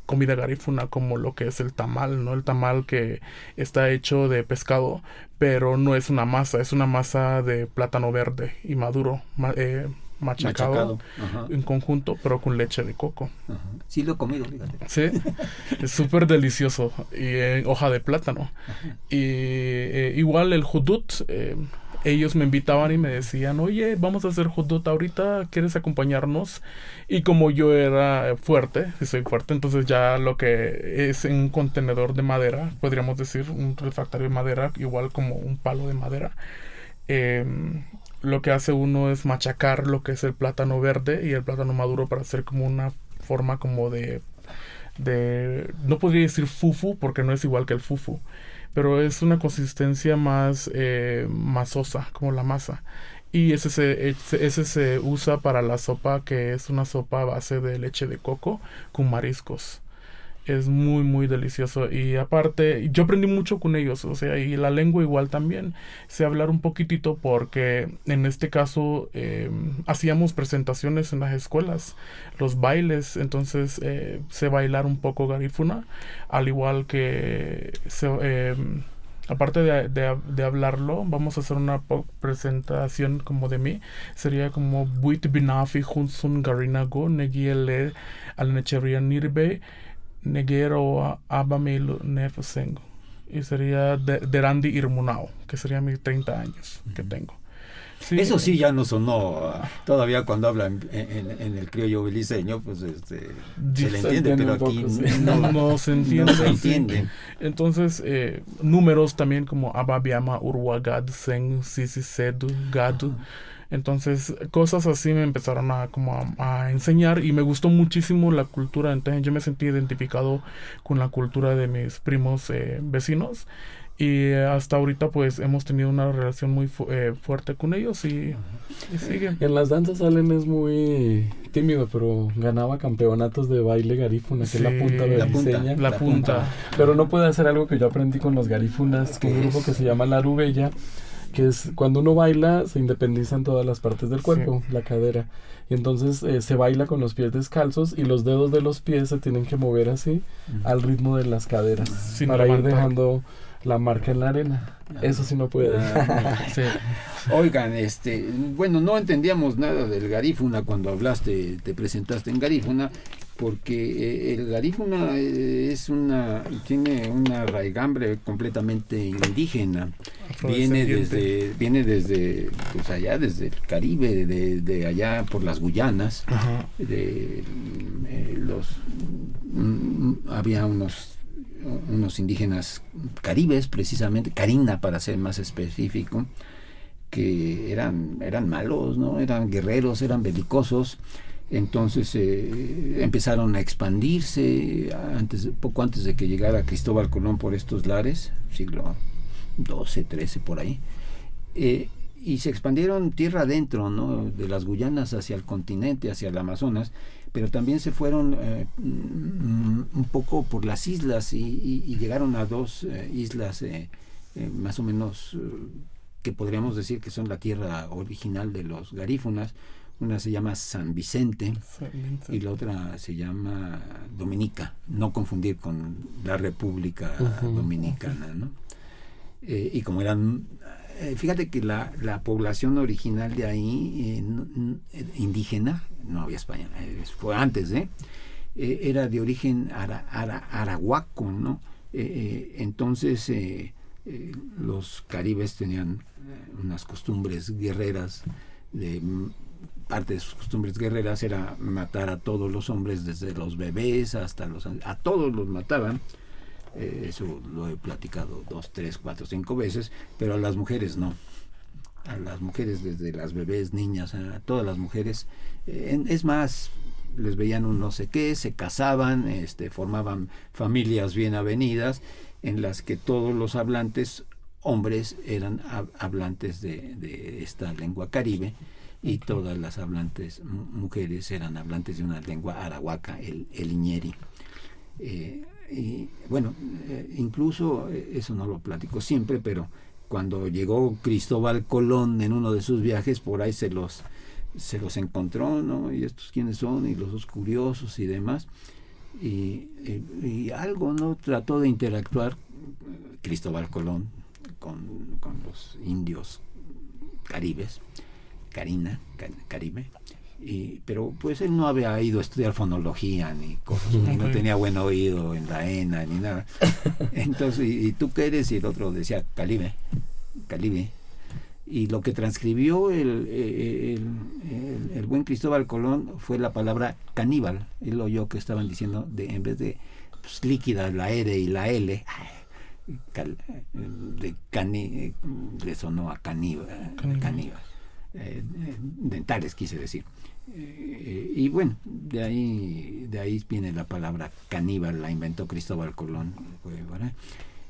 comida garífuna, como lo que es el tamal, ¿no? El tamal que está hecho de pescado, pero no es una masa, es una masa de plátano verde y maduro, machacado en conjunto, pero con leche de coco. Ajá. Sí lo he comido, fíjate. Sí, es súper delicioso, y en hoja de plátano. Y igual el hudut, ellos me invitaban y me decían, oye, vamos a hacer hudut ahorita, ¿quieres acompañarnos? Y como yo era fuerte, y soy fuerte, entonces ya lo que es en un contenedor de madera, podríamos decir, un refractario de madera, igual como un palo de madera, lo que hace uno es machacar lo que es el plátano verde y el plátano maduro para hacer como una forma como de no podría decir fufu, porque no es igual que el fufu, pero es una consistencia más masosa, como la masa. Y ese se usa para la sopa, que es una sopa a base de leche de coco con mariscos. Es muy, muy delicioso. Y aparte, yo aprendí mucho con ellos. O sea, y la lengua igual también. Sé hablar un poquitito porque en este caso hacíamos presentaciones en las escuelas, los bailes. Entonces sé bailar un poco garífuna. Al igual que aparte de hablarlo, vamos a hacer una presentación como de mí. Sería como Buit Binafi Hunsun Garinago Negiele Alnecheria Nirbe Negero Abamelo Nefusengo. Y sería de Randy Irmunao, que sería mis 30 años que tengo. Sí, eso sí ya no sonó. Todavía cuando hablan en el criollo beliceño, pues se le entiende, pero aquí no se entiende. No se entiende. Sí. Entonces, números también como Ababiama, Urwagad, Sen, Sisi, Sedu, Gadu. Entonces, cosas así me empezaron a enseñar y me gustó muchísimo la cultura. Entonces, yo me sentí identificado con la cultura de mis primos vecinos. Y hasta ahorita pues hemos tenido una relación muy fuerte con ellos y siguen. En las danzas Allen es muy tímido, pero ganaba campeonatos de baile garífuna, que es la punta de la punta. Pero no puede hacer algo que yo aprendí con los garífunas, con un grupo que se llama La Arubella, que es cuando uno baila se independizan todas las partes del cuerpo, la cadera. Y entonces se baila con los pies descalzos y los dedos de los pies se tienen que mover así al ritmo de las caderas para ir dejando la marca en la arena. Eso sí no puede. Sí. Oigan, bueno, no entendíamos nada del garífuna cuando hablaste, te presentaste en garífuna, porque el garífuna tiene una raigambre completamente indígena. Viene desde pues allá, desde el Caribe, de allá por las Guyanas. Había unos indígenas caribes, precisamente, Carina para ser más específico, que eran malos, ¿no? Eran guerreros, eran belicosos. Entonces empezaron a expandirse poco antes de que llegara Cristóbal Colón por estos lares, siglo XII, XIII, por ahí. Y se expandieron tierra adentro, ¿no? De las Guyanas hacia el continente, hacia el Amazonas, pero también se fueron un poco por las islas y llegaron a dos islas más o menos que podríamos decir que son la tierra original de los garífunas. Una se llama San Vicente y la otra se llama Dominica, no confundir con la República Dominicana, ¿no? Y como eran, fíjate que la población original de ahí, indígena, no había español, fue antes, era de origen arahuaco, ¿no? Entonces los caribes tenían unas costumbres guerreras. Parte de sus costumbres guerreras era matar a todos los hombres, desde los bebés hasta a todos los mataban. Eso lo he platicado 2, 3, 4, 5 veces, pero a las mujeres no. A las mujeres, desde las bebés, niñas, a todas las mujeres. Es más, les veían un no sé qué, se casaban, formaban familias bien avenidas, en las que todos los hablantes hombres eran hablantes de esta lengua caribe, y todas las hablantes mujeres eran hablantes de una lengua arahuaca, el iñeri. Y bueno, incluso eso no lo platico siempre, pero cuando llegó Cristóbal Colón en uno de sus viajes, por ahí se los encontró, ¿no? Y estos quiénes son, y los dos curiosos y demás, y algo, ¿no? Trató de interactuar Cristóbal Colón con los indios caribes, Caribe, pero pues él no había ido a estudiar fonología ni cosas, y no tenía buen oído en la ENA ni nada. Entonces, ¿y tú qué eres? Y el otro decía Caribe. Y lo que transcribió el buen Cristóbal Colón fue la palabra caníbal. Él oyó que estaban diciendo, en vez de pues, líquida, la R y la L, le sonó a caníbal. Dentales, quise decir. Y bueno, de ahí viene la palabra caníbal, la inventó Cristóbal Colón, ¿verdad?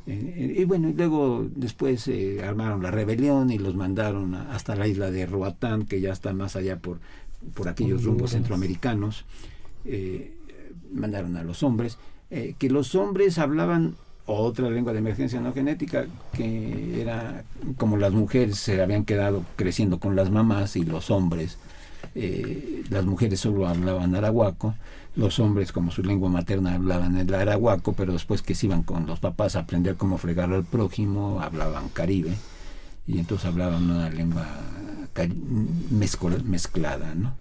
Y bueno, y luego después armaron la rebelión y los mandaron hasta la isla de Roatán, que ya está más allá por aquellos rumbos centroamericanos. Mandaron a los hombres, que los hombres hablaban otra lengua de emergencia no genética, que era como las mujeres se habían quedado creciendo con las mamás, y los hombres, las mujeres solo hablaban arahuaco, los hombres como su lengua materna hablaban el arahuaco, pero después que se iban con los papás a aprender cómo fregar al prójimo, hablaban caribe, y entonces hablaban una lengua mezclada, ¿no?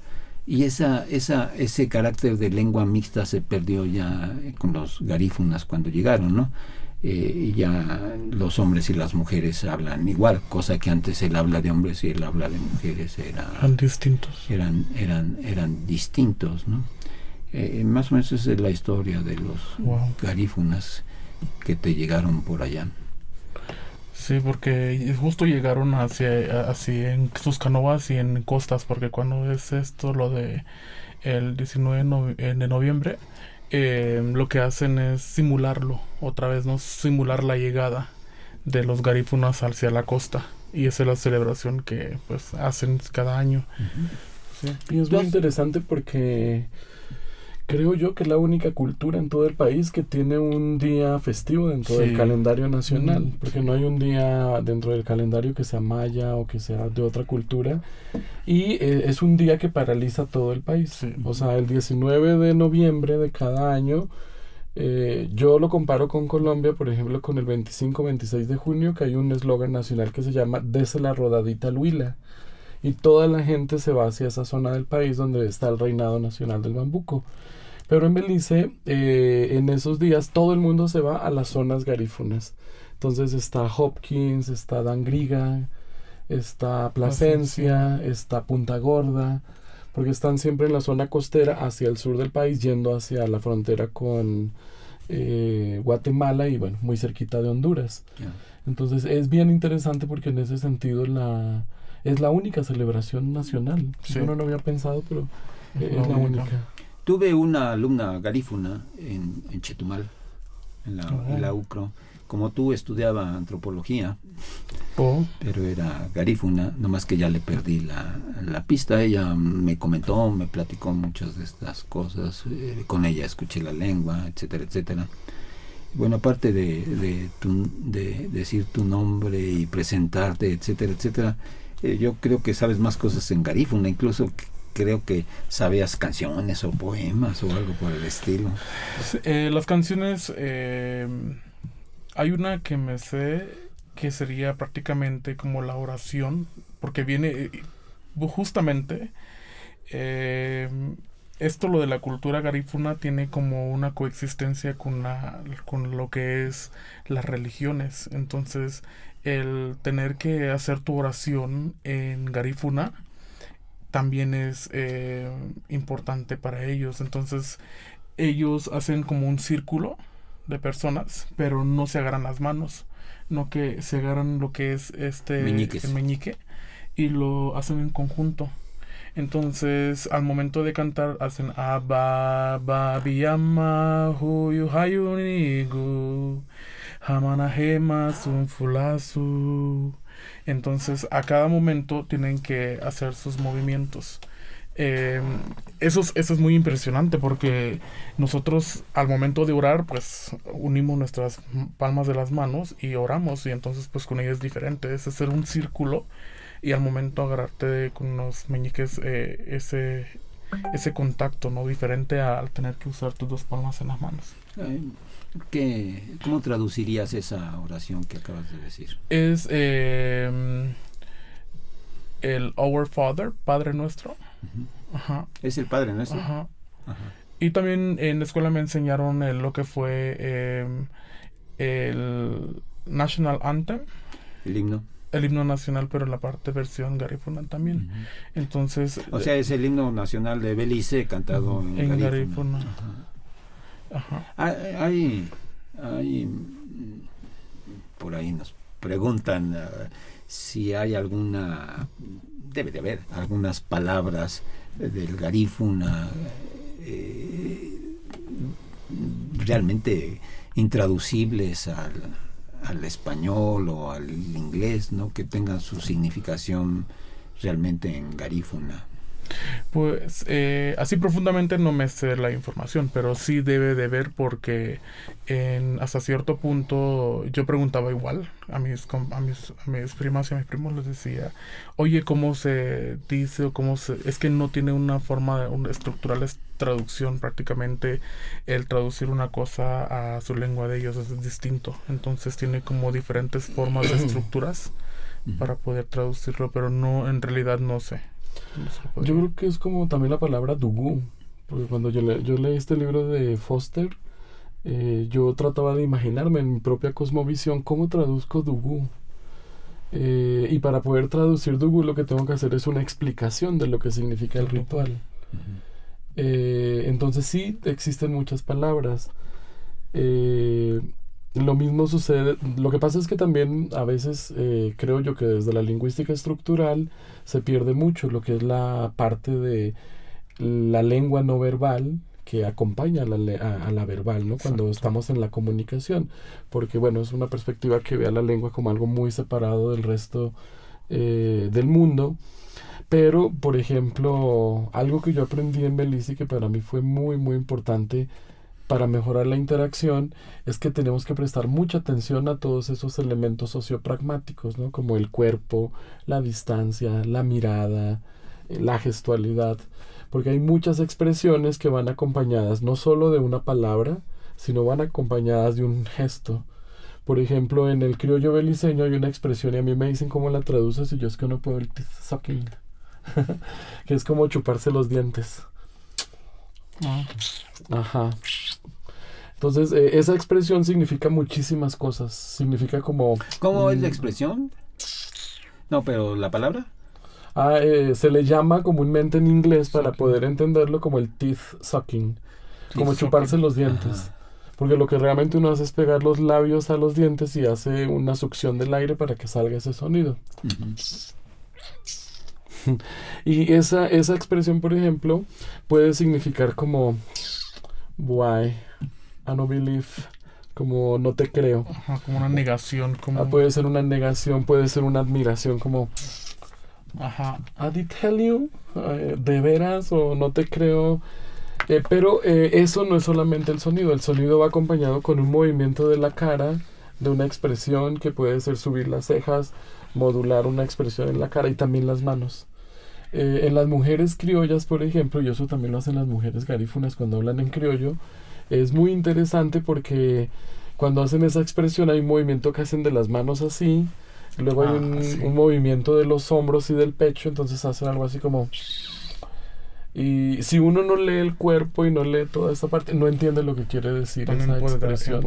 Y ese carácter de lengua mixta se perdió ya con los garífunas cuando llegaron, ¿no? Y ya los hombres y las mujeres hablan igual, cosa que antes el habla de hombres y el habla de mujeres eran distintos. Eran distintos, ¿no? Más o menos esa es la historia de los garífunas que te llegaron por allá. Sí, porque justo llegaron así en sus canoas y en costas, porque cuando es esto, lo de el 19 de noviembre, lo que hacen es simularlo, otra vez, ¿no? Simular la llegada de los garífunas hacia la costa, y esa es la celebración que pues hacen cada año. Uh-huh. Sí. Y es muy interesante porque creo yo que es la única cultura en todo el país que tiene un día festivo dentro del calendario nacional, porque no hay un día dentro del calendario que sea maya o que sea de otra cultura, y es un día que paraliza todo el país. Sí. O sea, el 19 de noviembre de cada año, yo lo comparo con Colombia, por ejemplo, con el 25-26 de junio, que hay un eslogan nacional que se llama "Dese la rodadita al Huila", y toda la gente se va hacia esa zona del país donde está el reinado nacional del bambuco. Pero en Belice, en esos días, todo el mundo se va a las zonas garífunas. Entonces está Hopkins, está Dangriga, está Plasencia, está Punta Gorda, porque están siempre en la zona costera hacia el sur del país, yendo hacia la frontera con Guatemala y, bueno, muy cerquita de Honduras. Yeah. Entonces es bien interesante porque en ese sentido es la única celebración nacional. Sí. Yo no lo había pensado, pero es la única. Tuve una alumna garífuna en Chetumal, en la UCRO. Como tú, estudiaba antropología, pero era garífuna, nomás que ya le perdí la pista. Ella me comentó, me platicó muchas de estas cosas, con ella escuché la lengua, etcétera, etcétera. Bueno, aparte de decir tu nombre y presentarte, etcétera, etcétera, yo creo que sabes más cosas en garífuna, incluso creo que sabías canciones o poemas o algo por el estilo. Las canciones, hay una que me sé que sería prácticamente como la oración, porque viene justamente esto, lo de la cultura garífuna tiene como una coexistencia con lo que es las religiones. Entonces el tener que hacer tu oración en garífuna también es importante para ellos. Entonces ellos hacen como un círculo de personas, pero no se agarran las manos, no, que se agarran lo que es el meñique, y lo hacen en conjunto. Entonces al momento de cantar hacen Ababiyama Huyu Hayunigu Hamanahema Sunfulasu. Entonces a cada momento tienen que hacer sus movimientos. Eso es muy impresionante, porque nosotros al momento de orar pues unimos nuestras palmas de las manos y oramos, y entonces pues con ellos es diferente, es hacer un círculo y al momento agarrarte con los meñiques, ese contacto, ¿no? Diferente al tener que usar tus dos palmas en las manos. ¿Cómo traducirías esa oración que acabas de decir? Es el Our Father, Padre Nuestro. Uh-huh. Ajá. ¿Es el Padre Nuestro? Ajá. Ajá. Y también en la escuela me enseñaron lo que fue el National Anthem. El himno. El himno nacional, pero en la parte versión garífuna también. Uh-huh. Entonces, o sea, es el himno nacional de Belice cantado en garífuna. Ajá. Ajá. Hay por ahí nos preguntan si hay debe de haber algunas palabras del garífuna realmente intraducibles al español o al inglés, ¿no? Que tengan su significación realmente en garífuna. Pues así profundamente no me sé la información, pero sí debe de ver porque hasta cierto punto yo preguntaba igual a mis primas y a mis primos, les decía, oye, ¿cómo se dice o cómo se...? Es que no tiene una forma estructural, es traducción prácticamente. El traducir una cosa a su lengua de ellos es distinto, entonces tiene como diferentes formas de estructuras para poder traducirlo, pero no, en realidad no sé. Yo creo que es como también la palabra dugú, porque cuando yo leí este libro de Foster, yo trataba de imaginarme en mi propia cosmovisión cómo traduzco dugú. Y para poder traducir dugú lo que tengo que hacer es una explicación de lo que significa el ritual. Entonces sí, existen muchas palabras. Lo mismo sucede, lo que pasa es que también a veces creo yo que desde la lingüística estructural se pierde mucho lo que es la parte de la lengua no verbal que acompaña a la verbal, ¿no? Cuando estamos en la comunicación, porque bueno, es una perspectiva que ve a la lengua como algo muy separado del resto del mundo. Pero, por ejemplo, algo que yo aprendí en Belice y que para mí fue muy, muy importante para mejorar la interacción es que tenemos que prestar mucha atención a todos esos elementos sociopragmáticos, ¿no? Como el cuerpo, la distancia, la mirada, la gestualidad, porque hay muchas expresiones que van acompañadas no solo de una palabra, sino van acompañadas de un gesto. Por ejemplo, en el criollo beliceño hay una expresión y a mí me dicen cómo la traduces y yo es que no puedo el teeth sucking, que es como chuparse los dientes. Ajá. Entonces, esa expresión significa muchísimas cosas. Significa como... ¿Cómo es la expresión? No, pero ¿la palabra? Se le llama comúnmente en inglés, para poder entenderlo, como el teeth sucking. Como chuparse los dientes. Ajá. Porque lo que realmente uno hace es pegar los labios a los dientes y hace una succión del aire para que salga ese sonido. Y esa expresión, por ejemplo, puede significar como why, I don't believe, como no te creo. Ajá, como una negación, como... puede ser una negación, puede ser una admiración, como ajá, I did tell you, de veras, o no te creo. Pero eso no es solamente el sonido va acompañado con un movimiento de la cara, de una expresión que puede ser subir las cejas, modular una expresión en la cara y también las manos. En las mujeres criollas, por ejemplo, y eso también lo hacen las mujeres garífunas cuando hablan en criollo, es muy interesante porque cuando hacen esa expresión hay un movimiento que hacen de las manos así, luego hay un movimiento de los hombros y del pecho, entonces hacen algo así como... Y si uno no lee el cuerpo y no lee toda esta parte, no entiende lo que quiere decir esa expresión.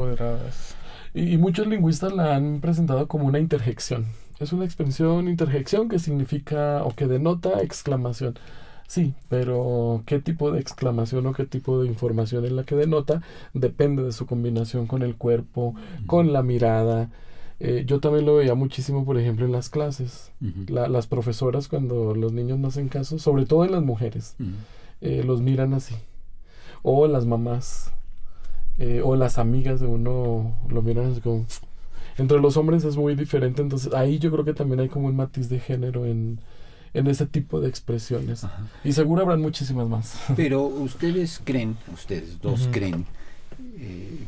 Y muchos lingüistas la han presentado como una interjección. Es una expresión interjección que significa o que denota exclamación. Sí, pero qué tipo de exclamación o qué tipo de información es la que denota depende de su combinación con el cuerpo, con la mirada. Yo también lo veía muchísimo, por ejemplo, en las clases. Las profesoras, cuando los niños no hacen caso, sobre todo en las mujeres, los miran así. O las mamás, o las amigas de uno lo miran así como... Entre los hombres es muy diferente, entonces ahí yo creo que también hay como un matiz de género en ese tipo de expresiones. Ajá. Y seguro habrán muchísimas más. Pero ustedes dos creen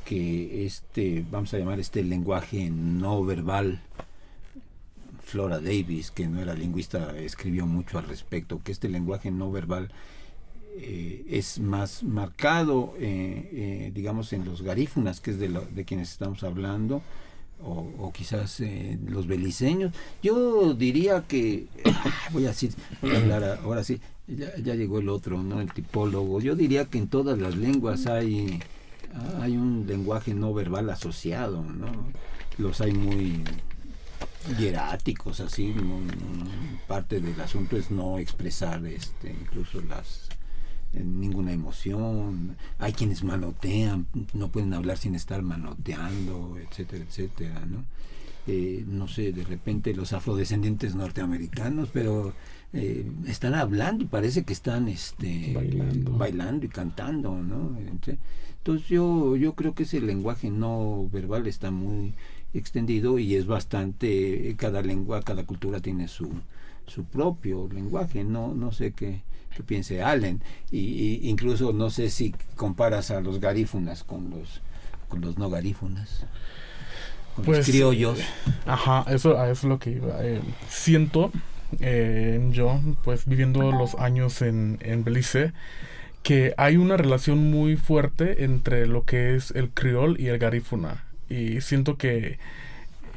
que vamos a llamar lenguaje no verbal, Flora Davis, que no era lingüista, escribió mucho al respecto, que este lenguaje no verbal es más marcado, digamos, en los garífunas, que es de quienes estamos hablando, o quizás los beliceños. Yo diría que voy a hablar ahora sí, ya llegó el otro, ¿no? El tipólogo. Yo diría que en todas las lenguas hay un lenguaje no verbal asociado, ¿no? Los hay muy hieráticos, así, ¿no? Parte del asunto es no expresar incluso ninguna emoción. Hay quienes manotean, no pueden hablar sin estar manoteando, etcétera, etcétera, ¿no? no sé, de repente los afrodescendientes norteamericanos, pero están hablando y parece que están bailando y cantando, ¿no? Entonces yo creo que ese lenguaje no verbal está muy extendido y es bastante, cada cultura tiene su propio lenguaje. No sé qué piense Allen, y incluso no sé si comparas a los garífunas con los no garífunas, con pues, los criollos. Eso es lo que iba. Siento, yo, pues viviendo los años en Belice, que hay una relación muy fuerte entre lo que es el criol y el garífuna. Y siento que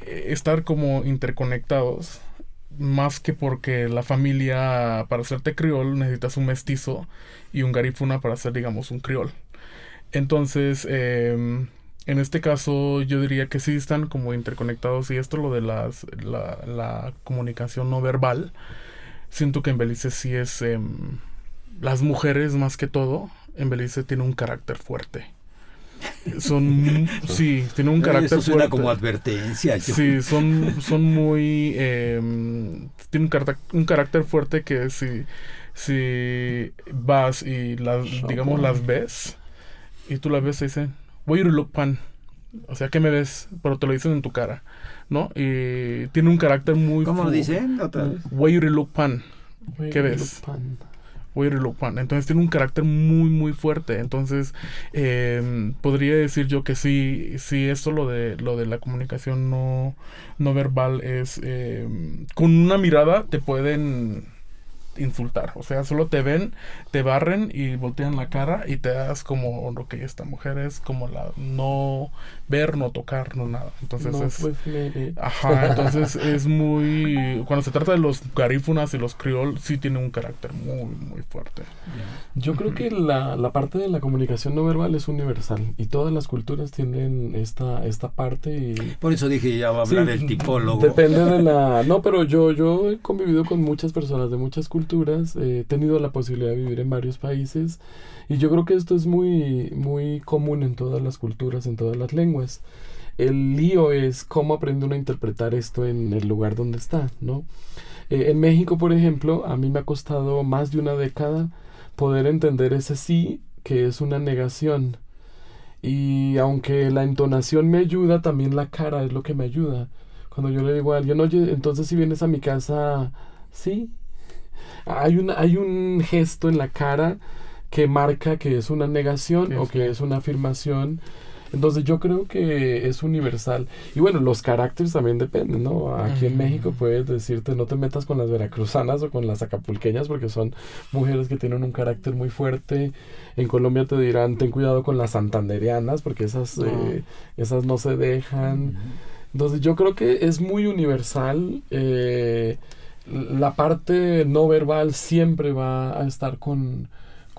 estar como interconectados, más que porque la familia, para hacerte criol, necesitas un mestizo y un garífuna para hacer, digamos, un criol. Entonces, en este caso, yo diría que sí están como interconectados. Y esto, lo de la comunicación no verbal, siento que en Belice sí es... las mujeres, más que todo, en Belice tienen un carácter fuerte. Sí, tienen un carácter Eso suena fuerte. como advertencia. Sí, son muy... tienen un carácter fuerte que si vas y digamos las ves, y tú las ves y dicen, "Why you look pan?" O sea, ¿qué me ves? Pero te lo dicen en tu cara, ¿no? Y tiene un carácter muy... ¿Cómo lo dicen? Otra vez. "Why you look pan?" ¿Qué ves? Entonces tiene un carácter muy muy fuerte. Entonces podría decir yo que sí, esto lo de la comunicación no verbal es con una mirada te pueden insultar. O sea, solo te ven, te barren y voltean la cara y te das como lo que esta mujer es, como la no ver, no tocar, no nada. Entonces entonces es muy... Cuando se trata de los garífunas y los criol, sí tiene un carácter muy, muy fuerte. Yo creo que la parte de la comunicación no verbal es universal y todas las culturas tienen esta parte y... Por eso dije, ya va a hablar el tipólogo. Depende de la... No, pero yo he convivido con muchas personas de muchas culturas, he tenido la posibilidad de vivir en varios países y yo creo que esto es muy, muy común en todas las culturas, en todas las lenguas. El lío es cómo aprende uno a interpretar esto en el lugar donde está, ¿no? En México, por ejemplo, a mí me ha costado más de una década poder entender ese sí, que es una negación. Y aunque la entonación me ayuda, también la cara es lo que me ayuda. Cuando yo le digo a alguien, oye, entonces si vienes a mi casa, sí. Hay un gesto en la cara que marca que es una negación o que es una afirmación. Entonces yo creo que es universal. Y bueno, los caracteres también dependen, ¿no? Aquí en México puedes decirte no te metas con las veracruzanas o con las acapulqueñas porque son mujeres que tienen un carácter muy fuerte. En Colombia te dirán ten cuidado con las santandereanas porque esas no se dejan. Entonces yo creo que es muy universal. La parte no verbal siempre va a estar con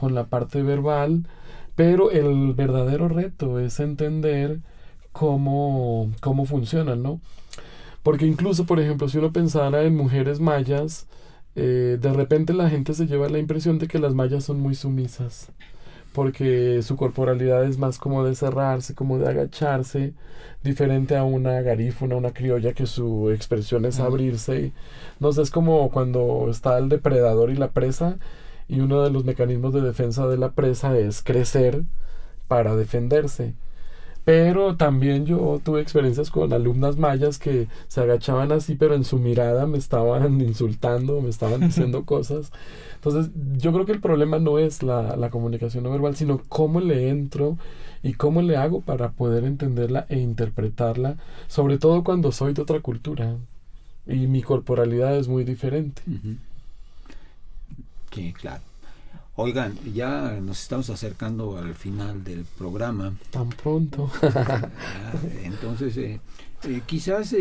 la parte verbal. Pero el verdadero reto es entender cómo funcionan, ¿no? Porque incluso, por ejemplo, si uno pensara en mujeres mayas, de repente la gente se lleva la impresión de que las mayas son muy sumisas, porque su corporalidad es más como de cerrarse, como de agacharse, diferente a una garífuna, una criolla que su expresión es abrirse. No sé, es como cuando está el depredador y la presa, y uno de los mecanismos de defensa de la presa es crecer para defenderse. Pero también yo tuve experiencias con alumnas mayas que se agachaban así, pero en su mirada me estaban insultando, me estaban diciendo cosas. Entonces, yo creo que el problema no es la comunicación no verbal, sino cómo le entro y cómo le hago para poder entenderla e interpretarla, sobre todo cuando soy de otra cultura y mi corporalidad es muy diferente. Sí, claro. Oigan, ya nos estamos acercando al final del programa. Tan pronto. Entonces, quizás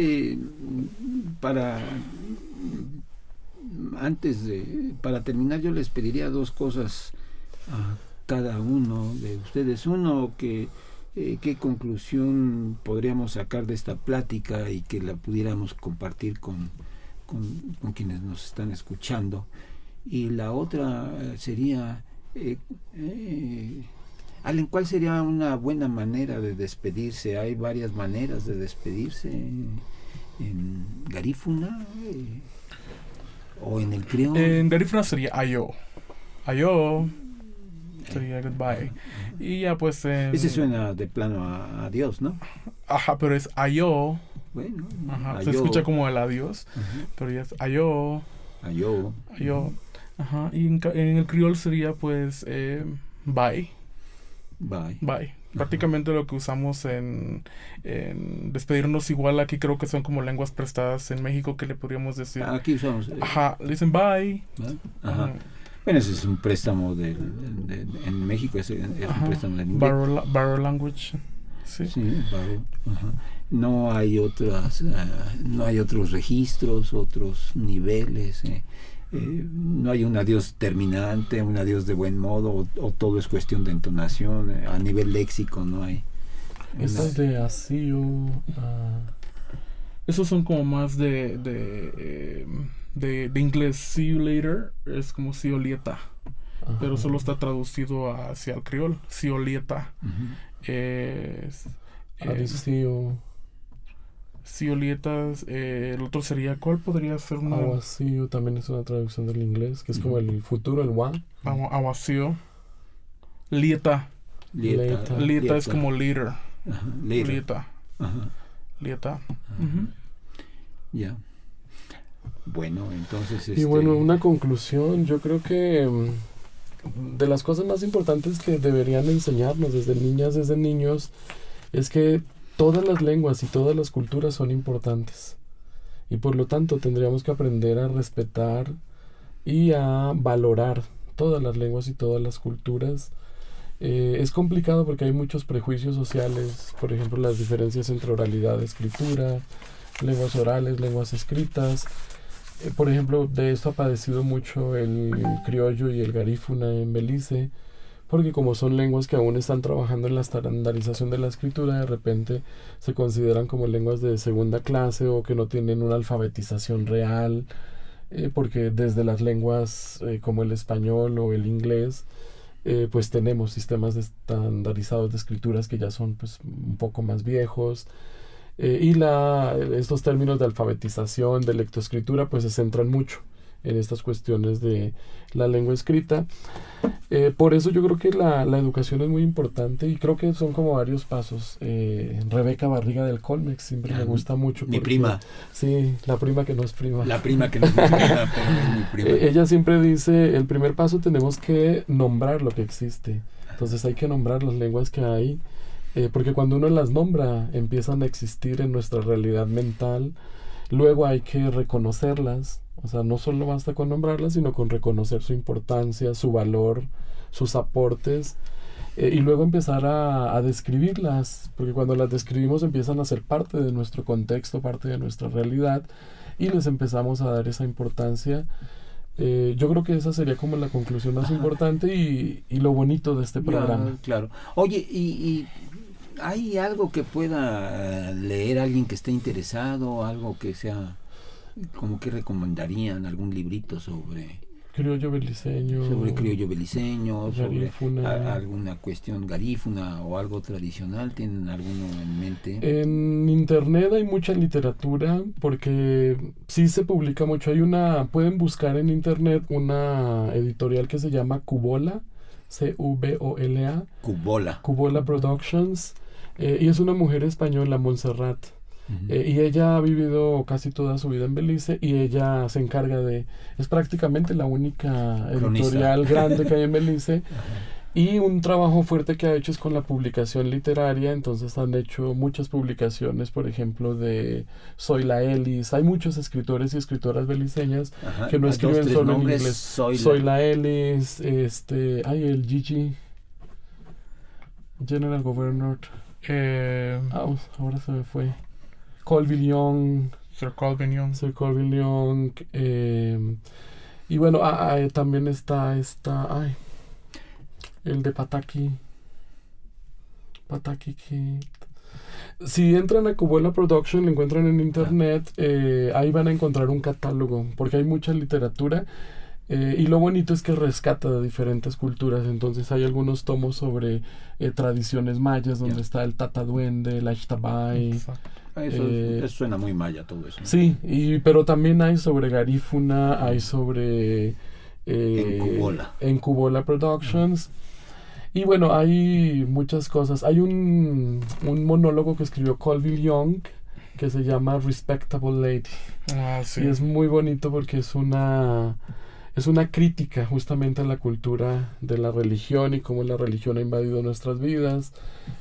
para terminar, yo les pediría dos cosas a cada uno de ustedes. Uno, qué conclusión podríamos sacar de esta plática y que la pudiéramos compartir con quienes nos están escuchando. Y la otra sería, Allen, ¿cuál sería una buena manera de despedirse? Hay varias maneras de despedirse. en garífuna o en el criol. En garífuna sería ayo. Ayo sería goodbye. Y ya pues Ese suena de plano a Dios, ¿no? Ajá, pero es ayo. Bueno, Ajá, se ayo. escucha como el adiós, Ajá. pero ya es ayo. Ayo. Ayo. Ajá, y en el criol sería pues bye. Bye. Bye. Prácticamente lo que usamos en despedirnos, igual aquí creo que son como lenguas prestadas en México que le podríamos decir. Aquí usamos. Ajá, le dicen bye. ¿Verdad? Ajá. Ajá. Bueno, ese es un préstamo en México, es un préstamo del inglés. Barrow language. Sí. Sí, barrow. Ajá. No hay no hay otros registros, otros niveles. No hay un adiós terminante, un adiós de buen modo, o todo es cuestión de entonación. A nivel léxico no hay. Estas de asío. Esos son como más de inglés. See you later es como see you later, pero solo está traducido hacia el criol. See you later. Arisío. See you later. El otro sería, ¿cuál podría ser una? Aguasío también es una traducción del inglés, que es como el futuro, el wa. Aguasío. Lieta. Lieta. Lieta es como later. Ajá, later. Lieta. Ajá. Lieta. Ya. Bueno, entonces Y bueno, una conclusión, yo creo que de las cosas más importantes que deberían enseñarnos desde niñas, desde niños, es que todas las lenguas y todas las culturas son importantes. Y por lo tanto tendríamos que aprender a respetar y a valorar todas las lenguas y todas las culturas. Es complicado porque hay muchos prejuicios sociales, por ejemplo, las diferencias entre oralidad, escritura, lenguas orales, lenguas escritas. Por ejemplo, de esto ha padecido mucho el criollo y el garífuna en Belice, porque como son lenguas que aún están trabajando en la estandarización de la escritura, de repente se consideran como lenguas de segunda clase o que no tienen una alfabetización real, porque desde las lenguas como el español o el inglés, pues tenemos sistemas estandarizados de escrituras que ya son pues un poco más viejos. Y estos términos de alfabetización, de lectoescritura, pues se centran mucho en estas cuestiones de la lengua escrita. Por eso yo creo que la educación es muy importante y creo que son como varios pasos. Rebeca Barriga del Colmex siempre me gusta mucho. Mi prima. Sí, la prima que no es prima. La prima que no es prima, pero es mi prima. Ella siempre dice, el primer paso tenemos que nombrar lo que existe. Entonces hay que nombrar las lenguas que hay. Porque cuando uno las nombra empiezan a existir en nuestra realidad mental. Luego hay que reconocerlas, o sea, no solo basta con nombrarlas, sino con reconocer su importancia, su valor, sus aportes, y luego empezar a describirlas, porque cuando las describimos empiezan a ser parte de nuestro contexto, parte de nuestra realidad, y les empezamos a dar esa importancia. Yo creo que esa sería como la conclusión más importante y lo bonito de este programa. Claro. Oye, y ¿hay algo que pueda leer alguien que esté interesado? Algo que sea, como que recomendarían, algún librito sobre criollo beliceño, sobre criollo beliceño, sobre garífuna. alguna cuestión garífuna o algo tradicional? ¿Tienen alguno en mente? En internet hay mucha literatura porque sí se publica mucho. Pueden buscar en internet una editorial que se llama Cubola, C-U-B-O-L-A. Cubola Productions. Y es una mujer española, Montserrat. Y ella ha vivido casi toda su vida en Belice y ella se encarga es prácticamente la única editorial grande que hay en Belice. Y un trabajo fuerte que ha hecho es con la publicación literaria. Entonces han hecho muchas publicaciones, por ejemplo, de Zoila Ellis. Hay muchos escritores y escritoras beliceñas que no escriben solo en inglés. Zoila Ellis, el Gigi, General Governor. Ahora se me fue. Sir Colvin Young. Y bueno, también está el de Pataki que si entran a Cubola Production, lo encuentran en internet. Ahí van a encontrar un catálogo porque hay mucha literatura. Y lo bonito es que rescata de diferentes culturas. Entonces hay algunos tomos sobre tradiciones mayas, donde está el Tataduende, el Ashtabay, Eso suena muy maya todo eso, ¿no? Sí, pero también hay sobre Garífuna, hay sobre... en Cubola Productions. Y bueno, hay muchas cosas. Hay un monólogo que escribió Colville Young que se llama Respectable Lady. Sí. Y es muy bonito porque es una crítica justamente a la cultura de la religión y cómo la religión ha invadido nuestras vidas.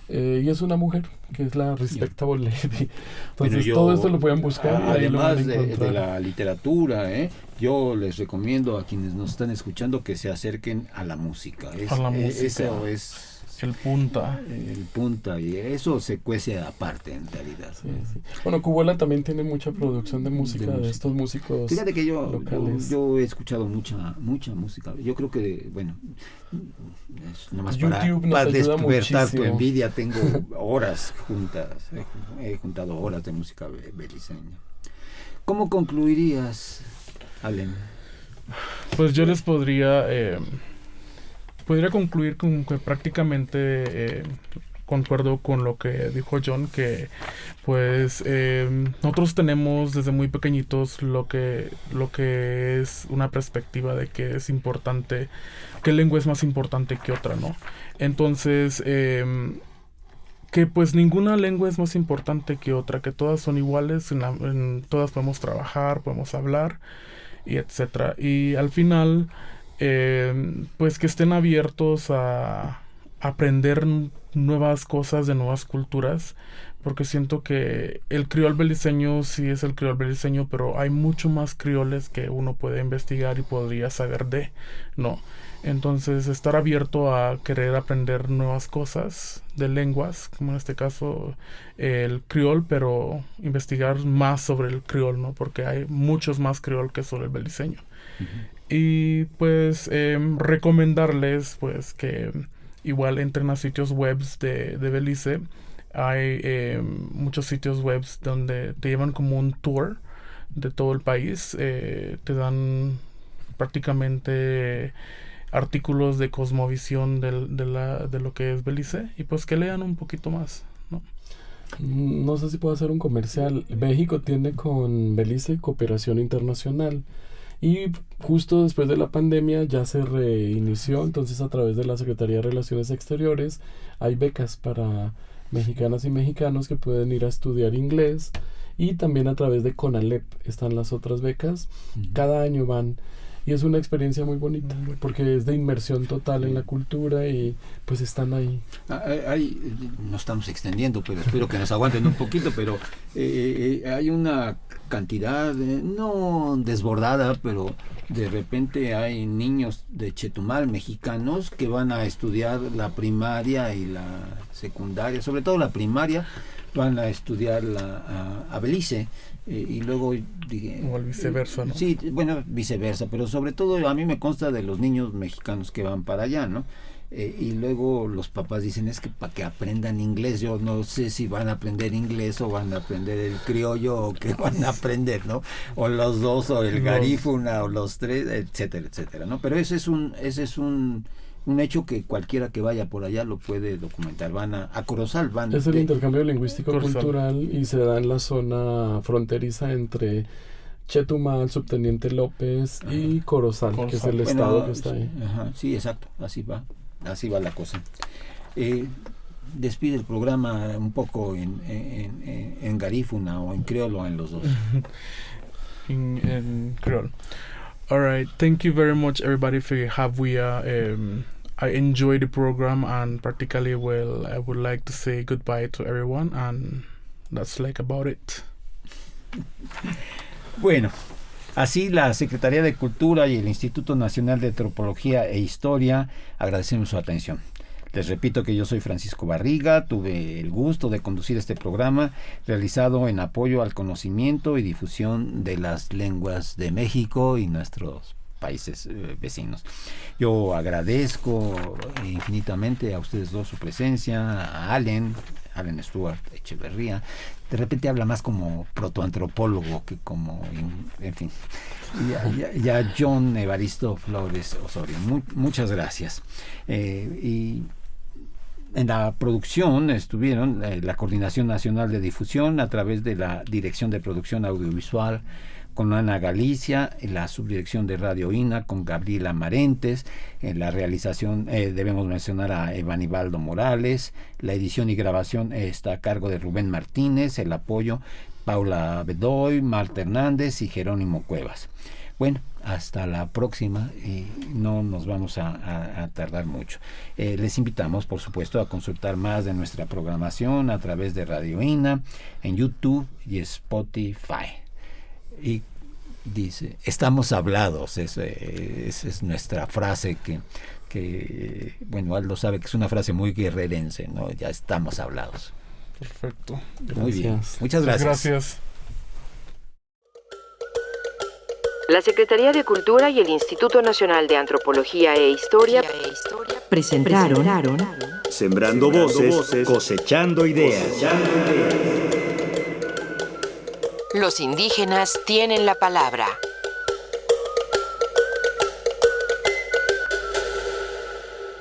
Y es una mujer que es la Respectable Lady. Entonces todo esto lo pueden buscar. Y ahí lo van a además de encontrar. la literatura, yo les recomiendo a quienes nos están escuchando que se acerquen a la música. Eso es el punta. El punta, y eso se cuece aparte en realidad. Sí. Bueno, Cubola también tiene mucha producción de música, de estos músicos. Fíjate que yo he escuchado mucha música. Yo creo que, bueno, es nomás para despertar tu envidia. Tengo horas juntas, he juntado horas de música beliceña. ¿Cómo concluirías, Allen? Pues yo les podría concluir con que prácticamente concuerdo con lo que dijo John, que pues nosotros tenemos desde muy pequeñitos lo que es una perspectiva de que es importante, qué lengua es más importante que otra, ¿no? Entonces, que pues ninguna lengua es más importante que otra, que todas son iguales, en todas podemos trabajar, podemos hablar, y etcétera. Y al final, pues que estén abiertos a aprender nuevas cosas de nuevas culturas, porque siento que el criol beliceño sí es el criol beliceño, pero hay mucho más crioles que uno puede investigar y podría saber ¿no? Entonces, estar abierto a querer aprender nuevas cosas de lenguas, como en este caso el criol, pero investigar más sobre el criol, ¿no? Porque hay muchos más criol que sobre el beliceño. Y pues recomendarles pues que igual entren a sitios web de Belice. Hay muchos sitios web donde te llevan como un tour de todo el país. Te dan prácticamente artículos de cosmovisión de lo que es Belice, y pues que lean un poquito más, ¿no? No sé si puedo hacer un comercial. México tiene con Belice cooperación internacional. Y justo después de la pandemia ya se reinició, entonces a través de la Secretaría de Relaciones Exteriores hay becas para mexicanas y mexicanos que pueden ir a estudiar inglés, y también a través de CONALEP están las otras becas. Cada año van, y es una experiencia muy bonita porque es de inmersión total en la cultura y pues están ahí. Nos estamos extendiendo, pero espero que nos aguanten un poquito, pero hay una cantidad, no desbordada, pero de repente hay niños de Chetumal mexicanos que van a estudiar la primaria y la secundaria, sobre todo la primaria, van a estudiar a Belice. Y luego o al viceversa, ¿no? Sí, bueno, viceversa, pero sobre todo a mí me consta de los niños mexicanos que van para allá, ¿no? Y luego los papás dicen, es que para que aprendan inglés. Yo no sé si van a aprender inglés o van a aprender el criollo o qué van a aprender, ¿no? O los dos, o el garífuna, o los tres, etcétera, etcétera, ¿no? Pero ese es un hecho que cualquiera que vaya por allá lo puede documentar. Van a Corozal, es el intercambio lingüístico cultural, y se da en la zona fronteriza entre Chetumal, Subteniente López y Corozal, que es el estado que está ahí. Sí, exacto, así va la cosa. Despide el programa un poco en garífuna o en criollo, en los dos. in Creole. All right, thank you very much, everybody, for I enjoyed the program, and practically, well, I would like to say goodbye to everyone, and that's like about it. Bueno, así la Secretaría de Cultura y el Instituto Nacional de Antropología e Historia agradecemos su atención. Les repito que yo soy Francisco Barriga, tuve el gusto de conducir este programa realizado en apoyo al conocimiento y difusión de las lenguas de México y nuestros países vecinos. Yo agradezco infinitamente a ustedes dos su presencia, a Allen Stuart Echeverría. De repente habla más como protoantropólogo que como, en fin, y a John Evaristo Flores Osorio. Muchas gracias. Y En la producción estuvieron la Coordinación Nacional de Difusión a través de la Dirección de Producción Audiovisual con Ana Galicia, en la subdirección de Radio INA con Gabriela Marentes, en la realización debemos mencionar a Evanibaldo Morales, la edición y grabación está a cargo de Rubén Martínez, el apoyo Paula Bedoy, Marta Hernández y Jerónimo Cuevas. Bueno, hasta la próxima y no nos vamos a tardar mucho. Les invitamos, por supuesto, a consultar más de nuestra programación a través de Radio INA, en YouTube y Spotify. Y dice, estamos hablados, esa es nuestra frase que, bueno, Aldo sabe que es una frase muy guerrerense, ¿no? Ya estamos hablados. Perfecto. Muy bien. Muchas gracias. Gracias. La Secretaría de Cultura y el Instituto Nacional de Antropología e Historia presentaron Sembrando voces, cosechando ideas. Los indígenas tienen la palabra.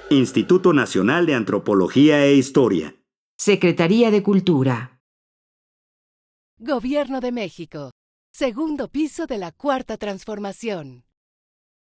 Instituto Nacional de Antropología e Historia. Secretaría de Cultura. Gobierno de México. Segundo piso de la Cuarta Transformación.